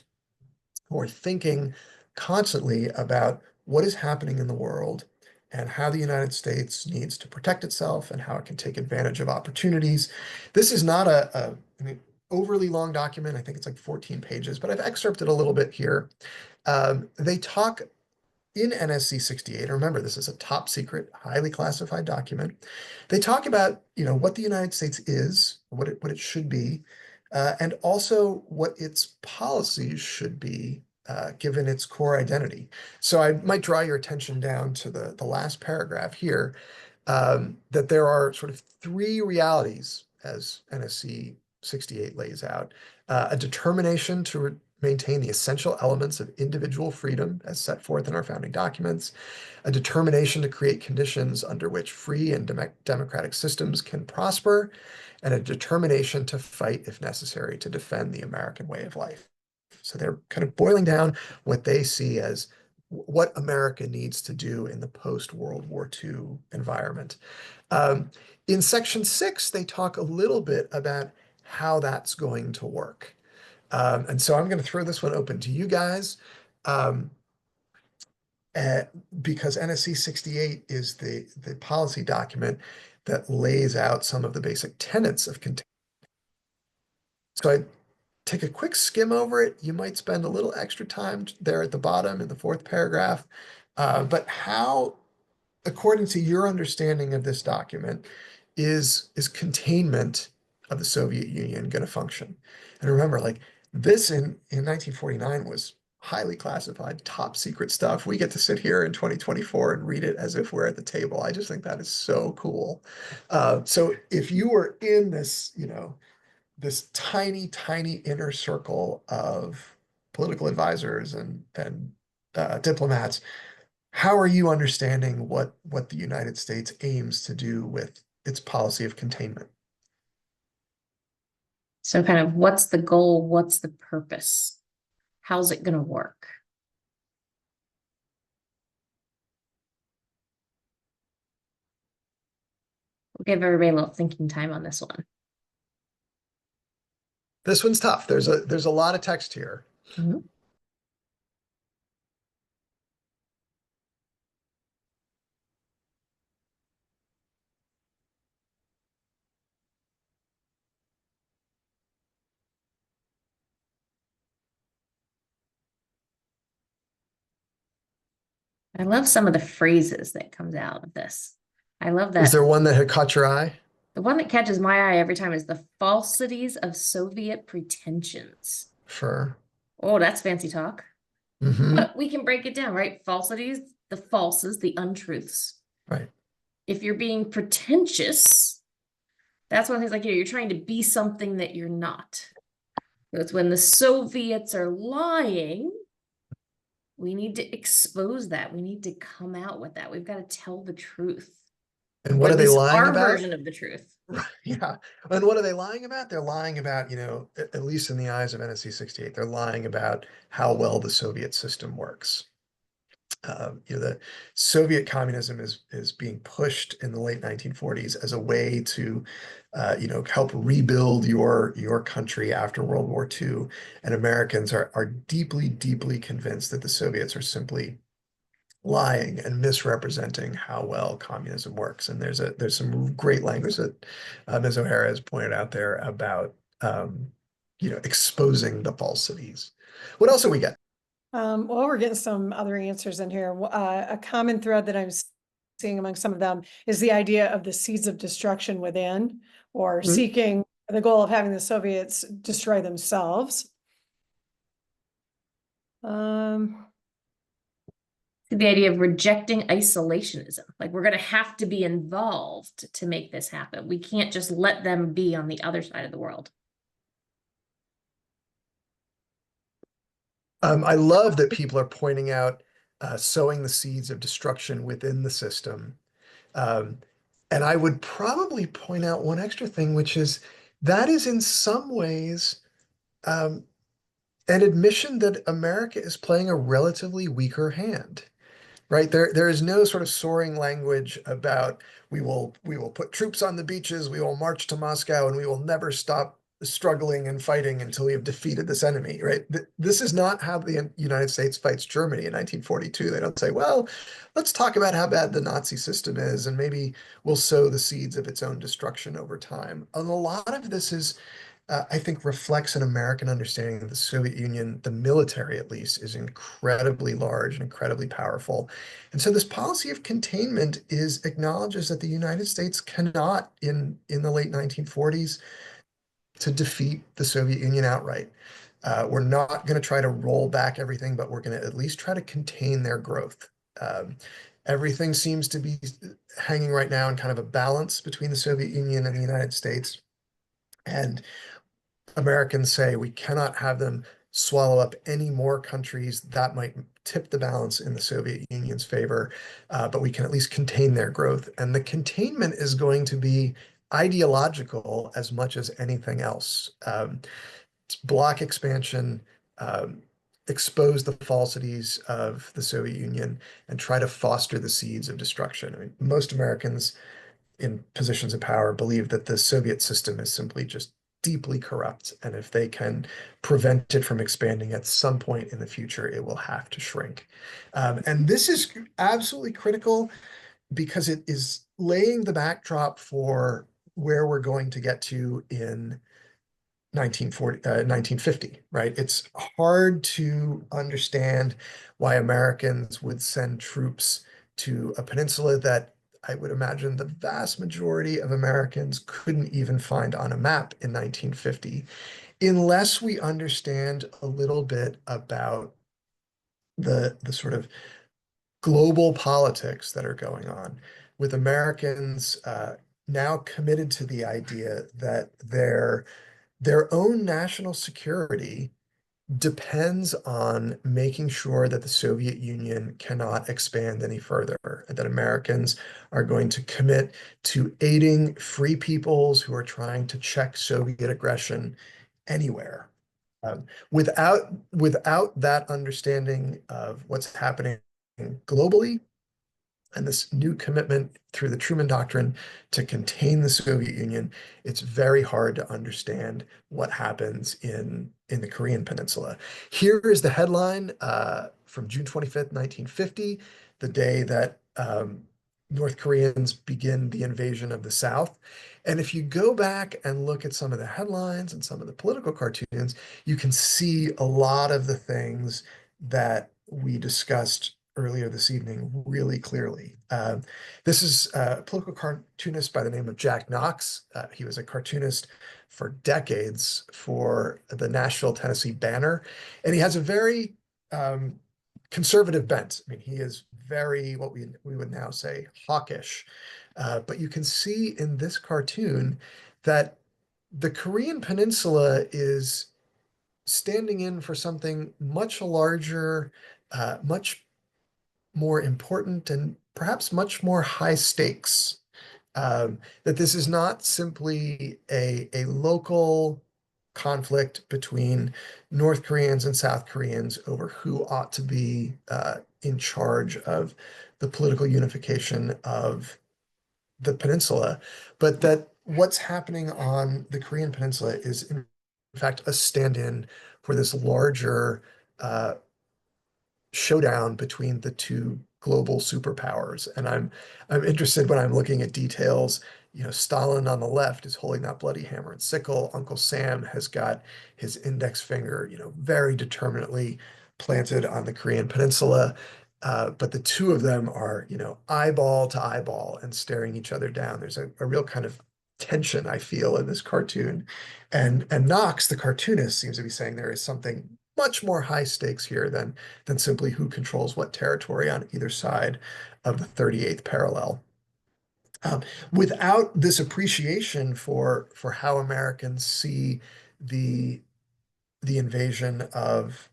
who are thinking constantly about what is happening in the world and how the United States needs to protect itself and how it can take advantage of opportunities. This is not I mean, overly long document. I think it's like 14 pages, but I've excerpted a little bit here. They talk in NSC 68, remember this is a top secret, highly classified document. They talk about, what the United States is, what it should be, and also what its policies should be, given its core identity. So I might draw your attention down to the last paragraph here, that there are sort of three realities as NSC 68 lays out: a determination to maintain the essential elements of individual freedom as set forth in our founding documents, a determination to create conditions under which free and democratic systems can prosper, and a determination to fight, if necessary, to defend the American way of life. So they're kind of boiling down what they see as what America needs to do in the post-World War II environment. In section 6, they talk a little bit about how that's going to work. And so I'm going to throw this one open to you guys, because NSC 68 is the policy document that lays out some of the basic tenets of containment. So I take a quick skim over it. You might spend a little extra time there at the bottom in the fourth paragraph. But how, according to your understanding of this document, is containment of the Soviet Union going to function? And remember, like this in 1949 was highly classified, top secret stuff. We get to sit here in 2024 and read it as if we're at the table. I just think that is so cool. So if you were in this, this tiny, tiny inner circle of political advisors and diplomats, how are you understanding what the United States aims to do with its policy of containment? So kind of what's the goal? What's the purpose? How's it going to work? We'll give everybody a little thinking time on this one. This one's tough. There's a lot of text here. Mm-hmm. I love some of the phrases that comes out of this. I love that. Is there one that had caught your eye? The one that catches my eye every time is the falsities of Soviet pretensions. Sure. Oh, that's fancy talk. Mm-hmm. But we can break it down, right? Falsities, the falses, the untruths. Right. If you're being pretentious, that's one of the things, like, you're trying to be something that you're not. So it's when the Soviets are lying, we need to expose that. We need to come out with that. We've got to tell the truth. And what are they lying our about? version of the truth. Yeah. And what are they lying about? They're lying about, at least in the eyes of NSC 68, they're lying about how well the Soviet system works. The Soviet communism is being pushed in the late 1940s as a way to, help rebuild your country after World War II. And Americans are deeply, deeply convinced that the Soviets are simply lying and misrepresenting how well communism works. And there's some great language that Ms. O'Hara has pointed out there about, exposing the falsities. What else do we get? Well, we're getting some other answers in here. A common thread that I'm seeing among some of them is the idea of the seeds of destruction within, or seeking the goal of having the Soviets destroy themselves. The idea of rejecting isolationism. Like, we're going to have to be involved to make this happen. We can't just let them be on the other side of the world. I love that people are pointing out sowing the seeds of destruction within the system. And I would probably point out one extra thing, which is that is in some ways an admission that America is playing a relatively weaker hand. Right. There is no sort of soaring language about we will put troops on the beaches, we will march to Moscow, and we will never stop struggling and fighting until we have defeated this enemy. Right. This is not how the United States fights Germany in 1942. They don't say, well, let's talk about how bad the Nazi system is, and maybe we'll sow the seeds of its own destruction over time. And a lot of this is I think reflects an American understanding of the Soviet Union, the military at least, is incredibly large and incredibly powerful. And so this policy of containment is acknowledges that the United States cannot, in the late 1940s, to defeat the Soviet Union outright. We're not going to try to roll back everything, but we're going to at least try to contain their growth. Um, Everything seems to be hanging right now in kind of a balance between the Soviet Union and the United States. And Americans say we cannot have them swallow up any more countries that might tip the balance in the Soviet Union's favor, but we can at least contain their growth. And the containment is going to be ideological as much as anything else. Block expansion, um, expose the falsities of the Soviet Union, and try to foster the seeds of destruction. I mean, most Americans in positions of power believe that the Soviet system is simply just deeply corrupt. And if they can prevent it from expanding at some point in the future, it will have to shrink. And this is absolutely critical because it is laying the backdrop for where we're going to get to in 1950, right? It's hard to understand why Americans would send troops to a peninsula that I would imagine the vast majority of Americans couldn't even find on a map in 1950, unless we understand a little bit about the sort of global politics that are going on, with Americans now committed to the idea that their own national security depends on making sure that the Soviet Union cannot expand any further, and that Americans are going to commit to aiding free peoples who are trying to check Soviet aggression anywhere. Without that understanding of what's happening globally, and this new commitment through the Truman Doctrine to contain the Soviet Union, it's very hard to understand what happens in the Korean Peninsula. Here is the headline from June 25th, 1950, the day that North Koreans begin the invasion of the South. And if you go back and look at some of the headlines and some of the political cartoons, you can see a lot of the things that we discussed earlier this evening really clearly. This is a political cartoonist by the name of Jack Knox. He was a cartoonist for decades for the Nashville, Tennessee Banner, and he has a very conservative bent. I mean, he is very, what we would now say, hawkish. But you can see in this cartoon that the Korean Peninsula is standing in for something much larger, much more important, and perhaps much more high stakes. That this is not simply a local conflict between North Koreans and South Koreans over who ought to be in charge of the political unification of the peninsula, but that what's happening on the Korean Peninsula is in fact a stand-in for this larger showdown between the two global superpowers. And I'm interested when I'm looking at details. You know, Stalin on the left is holding that bloody hammer and sickle. Uncle Sam has got his index finger, you know, very determinately planted on the Korean Peninsula. But the two of them are, you know, eyeball to eyeball and staring each other down. There's a real kind of tension I feel in this cartoon. And Knox, the cartoonist, seems to be saying there is something much more high stakes here than simply who controls what territory on either side of the 38th parallel. Without this appreciation for how Americans see the invasion of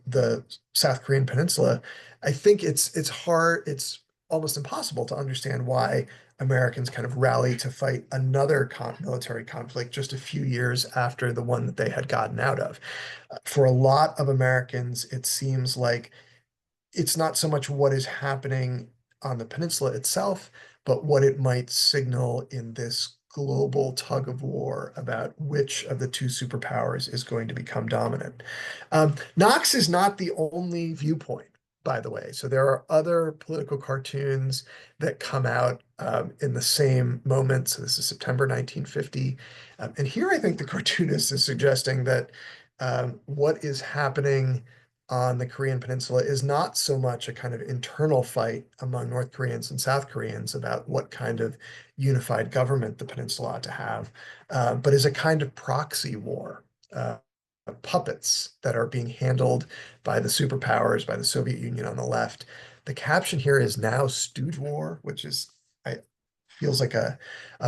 the South Korean Peninsula, I think it's hard, it's almost impossible to understand why Americans kind of rally to fight another military conflict just a few years after the one that they had gotten out of. For a lot of Americans, it seems like it's not so much what is happening on the peninsula itself, but what it might signal in this global tug of war about which of the two superpowers is going to become dominant. Knox is not the only viewpoint by the way. So there are other political cartoons that come out in the same moment. So this is September 1950. And here I think the cartoonist is suggesting that what is happening on the Korean Peninsula is not so much a kind of internal fight among North Koreans and South Koreans about what kind of unified government the peninsula ought to have, but is a kind of proxy war. Puppets that are being handled by the superpowers, by the Soviet Union on the left. The caption here is now stooge war, which is feels like a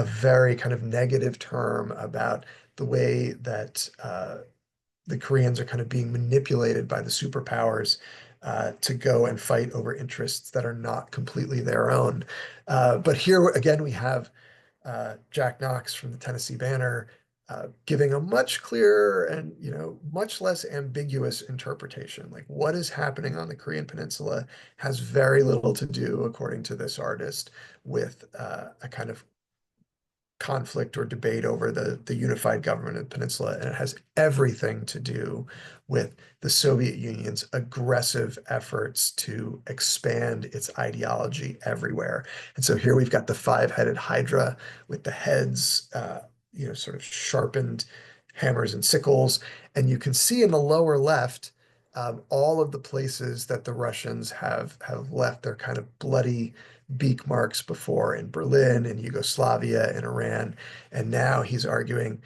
very kind of negative term about the way that the Koreans are kind of being manipulated by the superpowers to go and fight over interests that are not completely their own. But here again, we have Jack Knox from the Tennessee Banner giving a much clearer and much less ambiguous interpretation. Like what is happening on the Korean Peninsula has very little to do, according to this artist, with a kind of conflict or debate over the unified government of the peninsula, and it has everything to do with the Soviet Union's aggressive efforts to expand its ideology everywhere. And so here we've got the five-headed hydra with the heads, sort of sharpened hammers and sickles, and you can see in the lower left all of the places that the Russians have left their kind of bloody beak marks before, in Berlin, in Yugoslavia, in Iran, and now he's arguing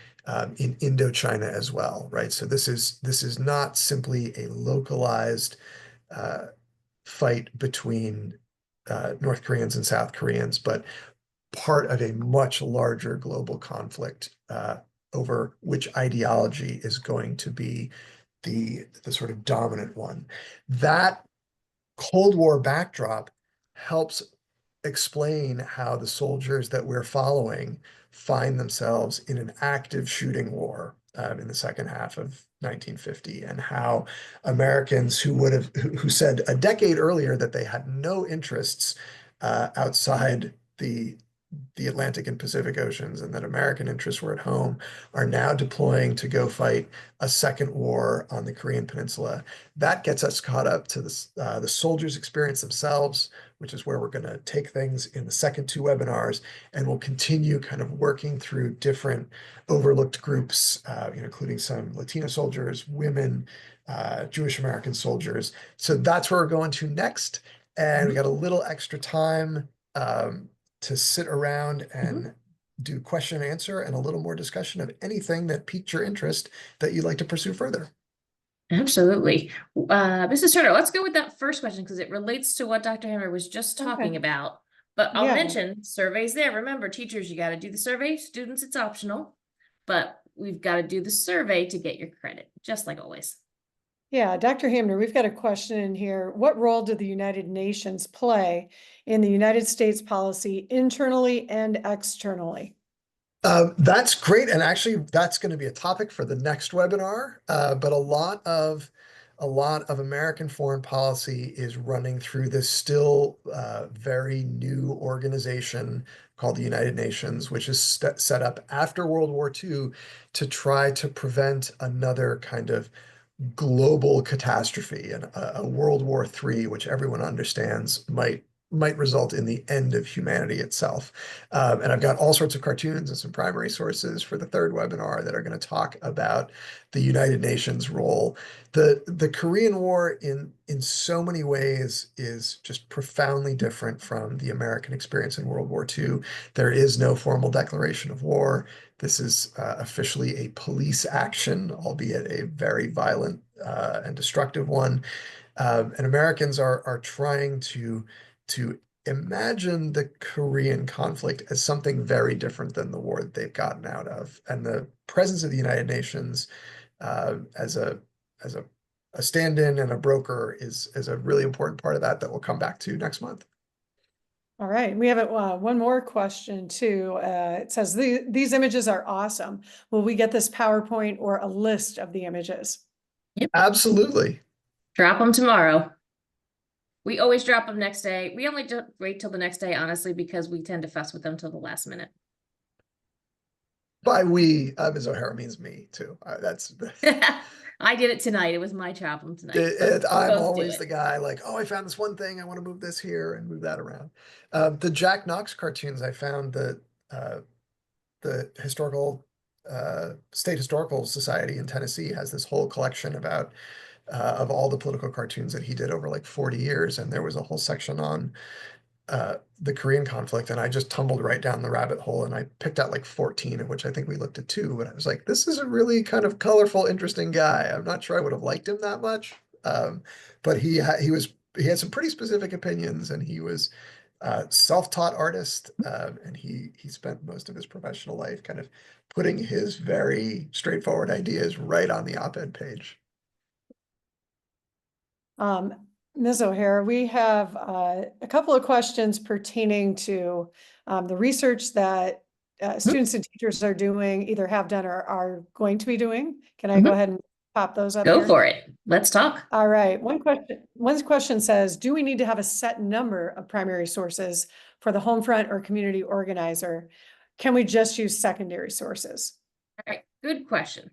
in Indochina as well, right? So this is not simply a localized fight between North Koreans and South Koreans, but part of a much larger global conflict over which ideology is going to be the sort of dominant one. That Cold War backdrop helps explain how the soldiers that we're following find themselves in an active shooting war in the second half of 1950, and how Americans who said a decade earlier that they had no interests outside the Atlantic and Pacific Oceans, and that American interests were at home, are now deploying to go fight a second war on the Korean Peninsula. That gets us caught up to the soldiers' experience themselves, which is where we're going to take things in the second two webinars, and we'll continue kind of working through different overlooked groups, including some Latino soldiers, women, Jewish American soldiers. So that's where we're going to next. And we got a little extra time to sit around and do question and answer and a little more discussion of anything that piqued your interest that you'd like to pursue further. Absolutely. Mrs. Turner, let's go with that first question because it relates to what Dr. Hammer was just talking about. But I'll mention surveys there. Remember, teachers, you got to do the survey. Students, it's optional. But we've got to do the survey to get your credit, just like always. Yeah, Dr. Hamner, we've got a question in here. What role do the United Nations play in the United States policy internally and externally? That's great. And actually, that's going to be a topic for the next webinar. But a lot of American foreign policy is running through this still very new organization called the United Nations, which is set up after World War II to try to prevent another kind of global catastrophe, and a World War III, which everyone understands might result in the end of humanity itself. And I've got all sorts of cartoons and some primary sources for the third webinar that are going to talk about the United Nations role. The Korean War in so many ways is just profoundly different from the American experience in World War II. There is no formal declaration of war. This is officially a police action, albeit a very violent and destructive one. And Americans are trying to imagine the Korean conflict as something very different than the war that they've gotten out of. And the presence of the United Nations as a stand-in and a broker is a really important part of that we'll come back to next month. All right, we have one more question too. It says, these images are awesome. Will we get this PowerPoint or a list of the images? Yep. Absolutely. Drop them tomorrow. We always drop them next day. We only wait till the next day, honestly, because we tend to fuss with them till the last minute. By we, Ms. O'Hara means me too. That's I did it tonight. It was my problem tonight. But we I'm both do always it. the guy like, oh, I found this one thing. I want to move this here and move that around. The Jack Knox cartoons, I found that the historical State Historical Society in Tennessee has this whole collection about of all the political cartoons that he did over like 40 years, and there was a whole section on the Korean conflict, and I just tumbled right down the rabbit hole, and I picked out like 14, of which I think we looked at two, but I was like, this is a really kind of colorful, interesting guy. I'm not sure I would have liked him that much, but he had some pretty specific opinions, and he was self-taught artist, and he spent most of his professional life kind of putting his very straightforward ideas right on the op-ed page. Ms. O'Hara, we have a couple of questions pertaining to the research that students and teachers are doing, either have done or are going to be doing. Can I go ahead and pop those up Go here? for it. Let's talk. All right. One question says, do we need to have a set number of primary sources for the home front or community organizer? Can we just use secondary sources? All right, good question.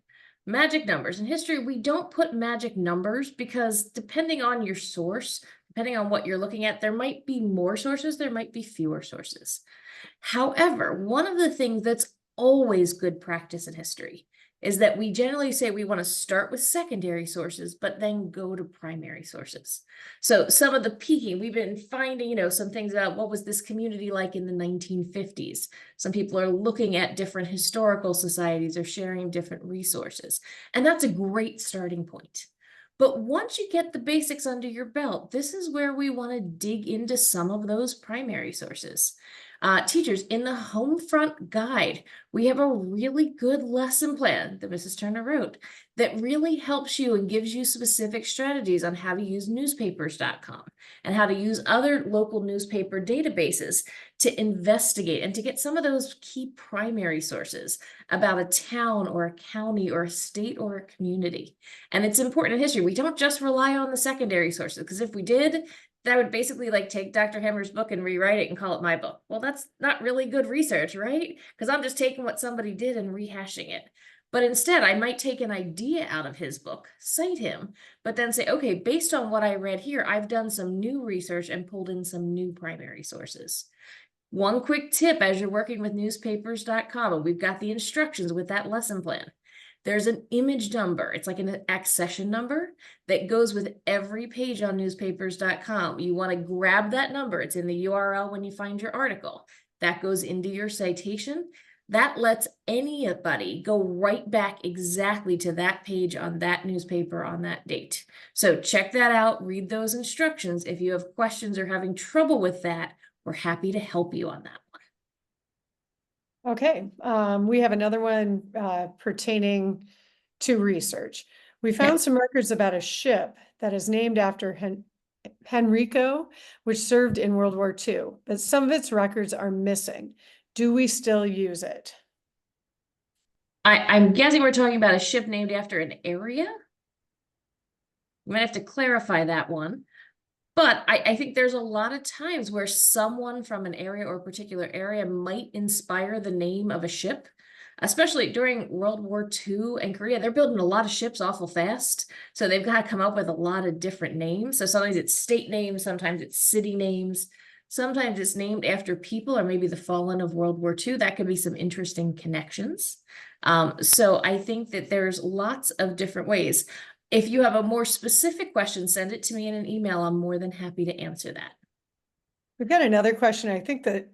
Magic numbers. In history, we don't put magic numbers because depending on your source, depending on what you're looking at, there might be more sources, there might be fewer sources. However, one of the things that's always good practice in history is that we generally say we want to start with secondary sources, but then go to primary sources. So some of the peaking, we've been finding, some things about what was this community like in the 1950s. Some people are looking at different historical societies or sharing different resources. And that's a great starting point. But once you get the basics under your belt, this is where we want to dig into some of those primary sources. Teachers, in the Homefront Guide, we have a really good lesson plan that Mrs. Turner wrote that really helps you and gives you specific strategies on how to use newspapers.com and how to use other local newspaper databases to investigate and to get some of those key primary sources about a town or a county or a state or a community. And it's important in history. We don't just rely on the secondary sources, because if we did, that would basically like take Dr. Hemmer's book and rewrite it and call it my book. Well, that's not really good research, right? Because I'm just taking what somebody did and rehashing it. But instead, I might take an idea out of his book, cite him, but then say, okay, based on what I read here, I've done some new research and pulled in some new primary sources. One quick tip as you're working with newspapers.com, and we've got the instructions with that lesson plan. There's an image number. It's like an accession number that goes with every page on newspapers.com. You want to grab that number. It's in the URL when you find your article. That goes into your citation. That lets anybody go right back exactly to that page on that newspaper on that date. So check that out, read those instructions. If you have questions or having trouble with that, we're happy to help you on that one. Okay, we have another one pertaining to research. We found some records about a ship that is named after Henrico, which served in World War II, but some of its records are missing. Do we still use it? I'm guessing we're talking about a ship named after an area. We might have to clarify that one. But I think there's a lot of times where someone from an area or a particular area might inspire the name of a ship, especially during World War II and Korea. They're building a lot of ships awful fast. So they've got to come up with a lot of different names. So sometimes it's state names, sometimes it's city names, sometimes it's named after people or maybe the fallen of World War II. That could be some interesting connections. So I think that there's lots of different ways. If you have a more specific question, send it to me in an email. I'm more than happy to answer that. We've got another question. I think that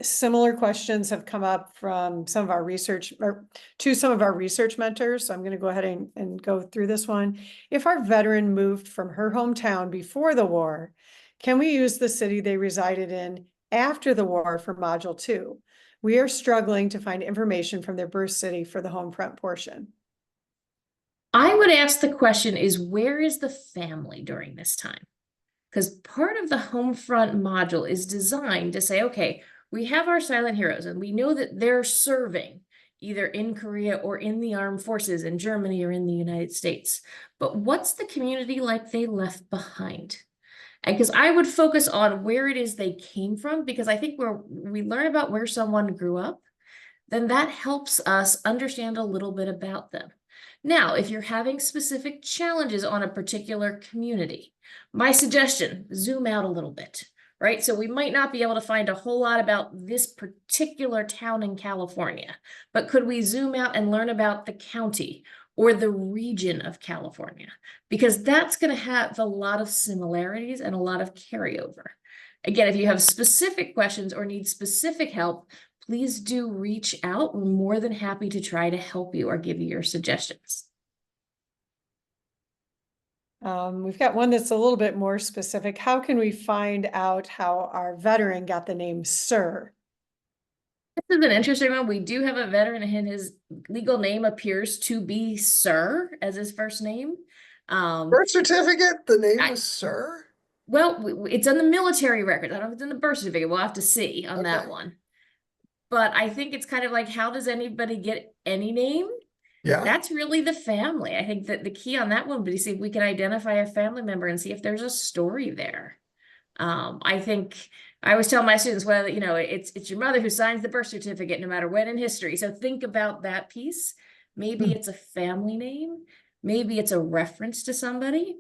similar questions have come up from some of our research or to some of our research mentors. So I'm going to go ahead and go through this one. If our veteran moved from her hometown before the war, can we use the city they resided in after the war for Module 2? We are struggling to find information from their birth city for the home front portion. I would ask the question is, where is the family during this time? Because part of the Homefront module is designed to say, okay, we have our silent heroes and we know that they're serving either in Korea or in the armed forces in Germany or in the United States. But what's the community like they left behind? And because I would focus on where it is they came from, because I think we learn about where someone grew up, then that helps us understand a little bit about them. Now, if you're having specific challenges on a particular community, my suggestion, zoom out a little bit, right? So we might not be able to find a whole lot about this particular town in California, but could we zoom out and learn about the county or the region of California? Because that's going to have a lot of similarities and a lot of carryover. Again, if you have specific questions or need specific help, please do reach out. We're more than happy to try to help you or give you your suggestions. We've got one that's a little bit more specific. How can we find out how our veteran got the name Sir? This is an interesting one. We do have a veteran, and his legal name appears to be Sir as his first name. Birth certificate, the name was Sir? Well, it's on the military records. I don't know if it's in the birth certificate. We'll have to see on that Okay. one. But I think it's kind of like, how does anybody get any name? Yeah. That's really the family. I think that the key on that one would be see if we can identify a family member and see if there's a story there. I think I always tell my students, well, you know, it's your mother who signs the birth certificate no matter when in history. So think about that piece. Maybe it's a family name, maybe it's a reference to somebody,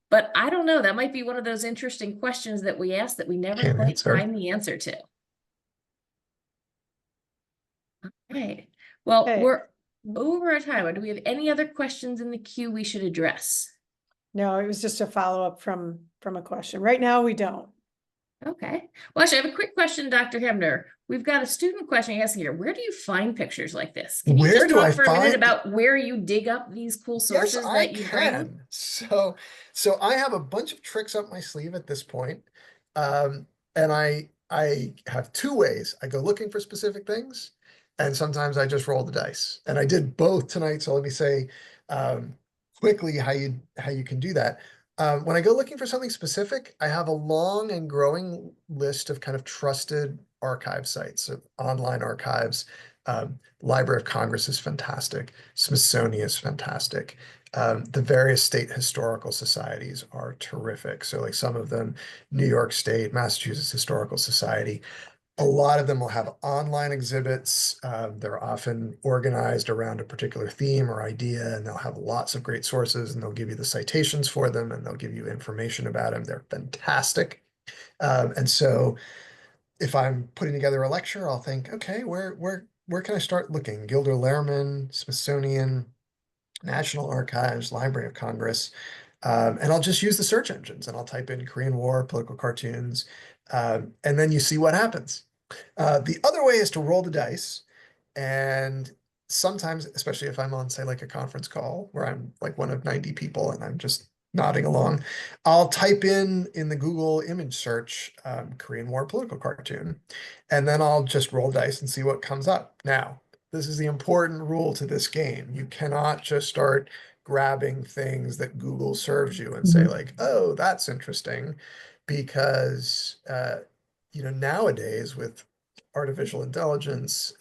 but I don't know. That might be one of those interesting questions that we ask that we never Can't quite answer. find the answer to. Right. Well, Okay. we're over our time. Do we have any other questions in the queue we should address? No, it was just a follow-up from a question. Right now, we don't. Okay. Well, actually, I have a quick question, Dr. Hemner. We've got a student question asking here. Where do you find pictures like this? Can you Where just do talk I for a minute find- about where you dig up these cool sources Yes, I that you bring? can. So I have a bunch of tricks up my sleeve at this point. And I have two ways. I go looking for specific things, and sometimes I just roll the dice. And I did both tonight, so let me say quickly how you can do that. When I go looking for something specific, I have a long and growing list of kind of trusted archive sites, so online archives. Library of Congress is fantastic. Smithsonian is fantastic. The various state historical societies are terrific. So like some of them, New York State, Massachusetts Historical Society, a lot of them will have online exhibits. They're often organized around a particular theme or idea, and they'll have lots of great sources, and they'll give you the citations for them, and they'll give you information about them. They're fantastic. And so if I'm putting together a lecture, I'll think, okay, where can I start looking? Gilder Lehrman, Smithsonian, National Archives, Library of Congress. And I'll just use the search engines, and I'll type in Korean War, political cartoons, and then you see what happens. The other way is to roll the dice, and sometimes, especially if I'm on, say, like a conference call where I'm like one of 90 people and I'm just nodding along, I'll type in the Google image search Korean War political cartoon, and then I'll just roll dice and see what comes up. Now, this is the important rule to this game. You cannot just start grabbing things that Google serves you and say like, oh, that's interesting, because nowadays with artificial intelligence,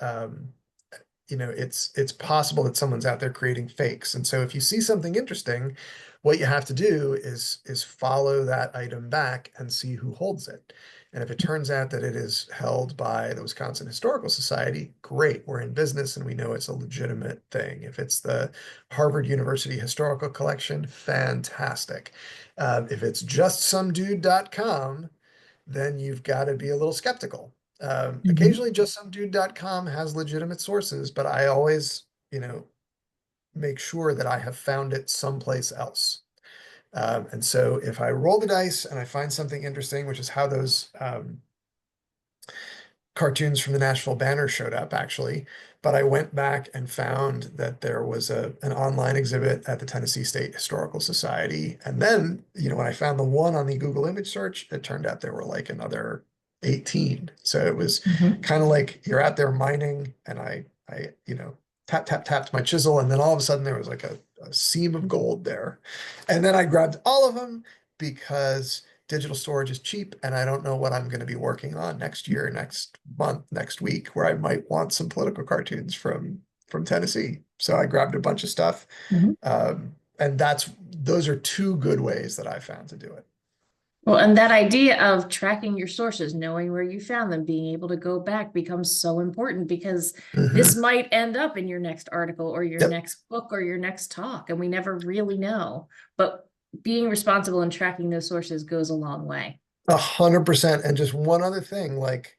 it's possible that someone's out there creating fakes. And so if you see something interesting, what you have to do is follow that item back and see who holds it. And if it turns out that it is held by the Wisconsin Historical Society, great, we're in business and we know it's a legitimate thing. If it's the Harvard University Historical Collection, fantastic. If it's just somedude.com, then you've got to be a little skeptical. Occasionally just somedude.com has legitimate sources, but I always, make sure that I have found it someplace else. And so if I roll the dice and I find something interesting, which is how those cartoons from the National Banner showed up, actually, but I went back and found that there was an online exhibit at the Tennessee State Historical Society. And then, when I found the one on the Google image search, it turned out there were like another 18. So it was kind of like you're out there mining, and I tapped my chisel, and then all of a sudden there was like a seam of gold there. And then I grabbed all of them because digital storage is cheap, and I don't know what I'm going to be working on next year, next month, next week, where I might want some political cartoons from Tennessee. So I grabbed a bunch of stuff. And those are two good ways that I found to do it. Well, and that idea of tracking your sources, knowing where you found them, being able to go back becomes so important because this Mhm. might end up in your next article or your Yep, next book or your next talk, and we never really know. But being responsible and tracking those sources goes a long way. 100%. And just one other thing, like,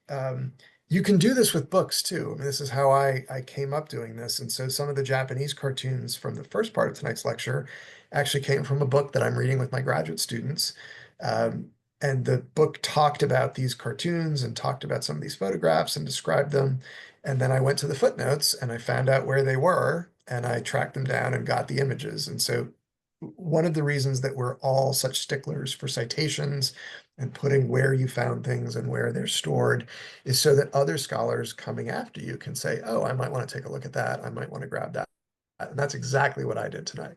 you can do this with books too. I mean, this is how I came up doing this. And so some of the Japanese cartoons from the first part of tonight's lecture actually came from a book that I'm reading with my graduate students. Um, and the book talked about these cartoons and talked about some of these photographs and described them. And then I went to the footnotes and I found out where they were and I tracked them down and got the images. And so one of the reasons that we're all such sticklers for citations and putting where you found things and where they're stored is so that other scholars coming after you can say, oh, I might want to take a look at that. I might want to grab that. And that's exactly what I did tonight.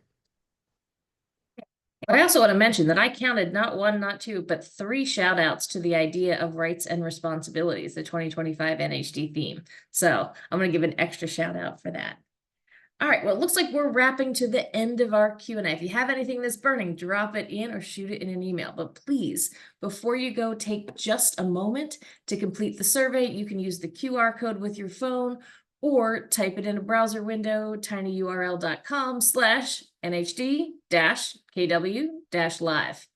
I also want to mention that I counted not one, not two, but three shout outs to the idea of rights and responsibilities, the 2025 NHD theme. So I'm going to give an extra shout out for that. All right, well, it looks like we're wrapping to the end of our Q&A. If you have anything that's burning, drop it in or shoot it in an email. But please, before you go, take just a moment to complete the survey. You can use the QR code with your phone or type it in a browser window, tinyurl.com/nhd-kw-live.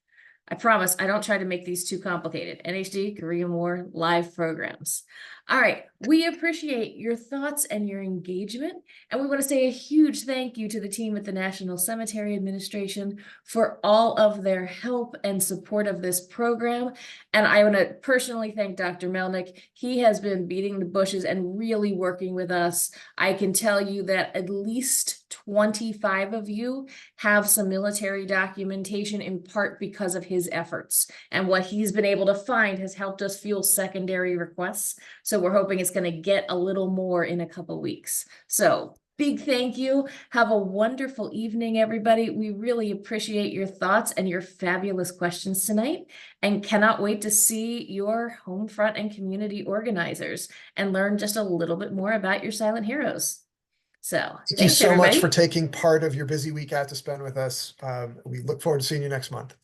I promise I don't try to make these too complicated. NHD, Korean War, live programs. All right, we appreciate your thoughts and your engagement. And we want to say a huge thank you to the team at the National Cemetery Administration for all of their help and support of this program. And I want to personally thank Dr. Melnick. He has been beating the bushes and really working with us. I can tell you that at least 25 of you have some military documentation in part because of his efforts. And what he's been able to find has helped us fuel secondary requests. So we're hoping it's going to get a little more in a couple weeks. So big thank you. Have a wonderful evening, everybody. We really appreciate your thoughts and your fabulous questions tonight and cannot wait to see your home front and community organizers and learn just a little bit more about your silent heroes. So Thank you thanks, so much for everybody. taking part of your busy week out to spend with us. We look forward to seeing you next month.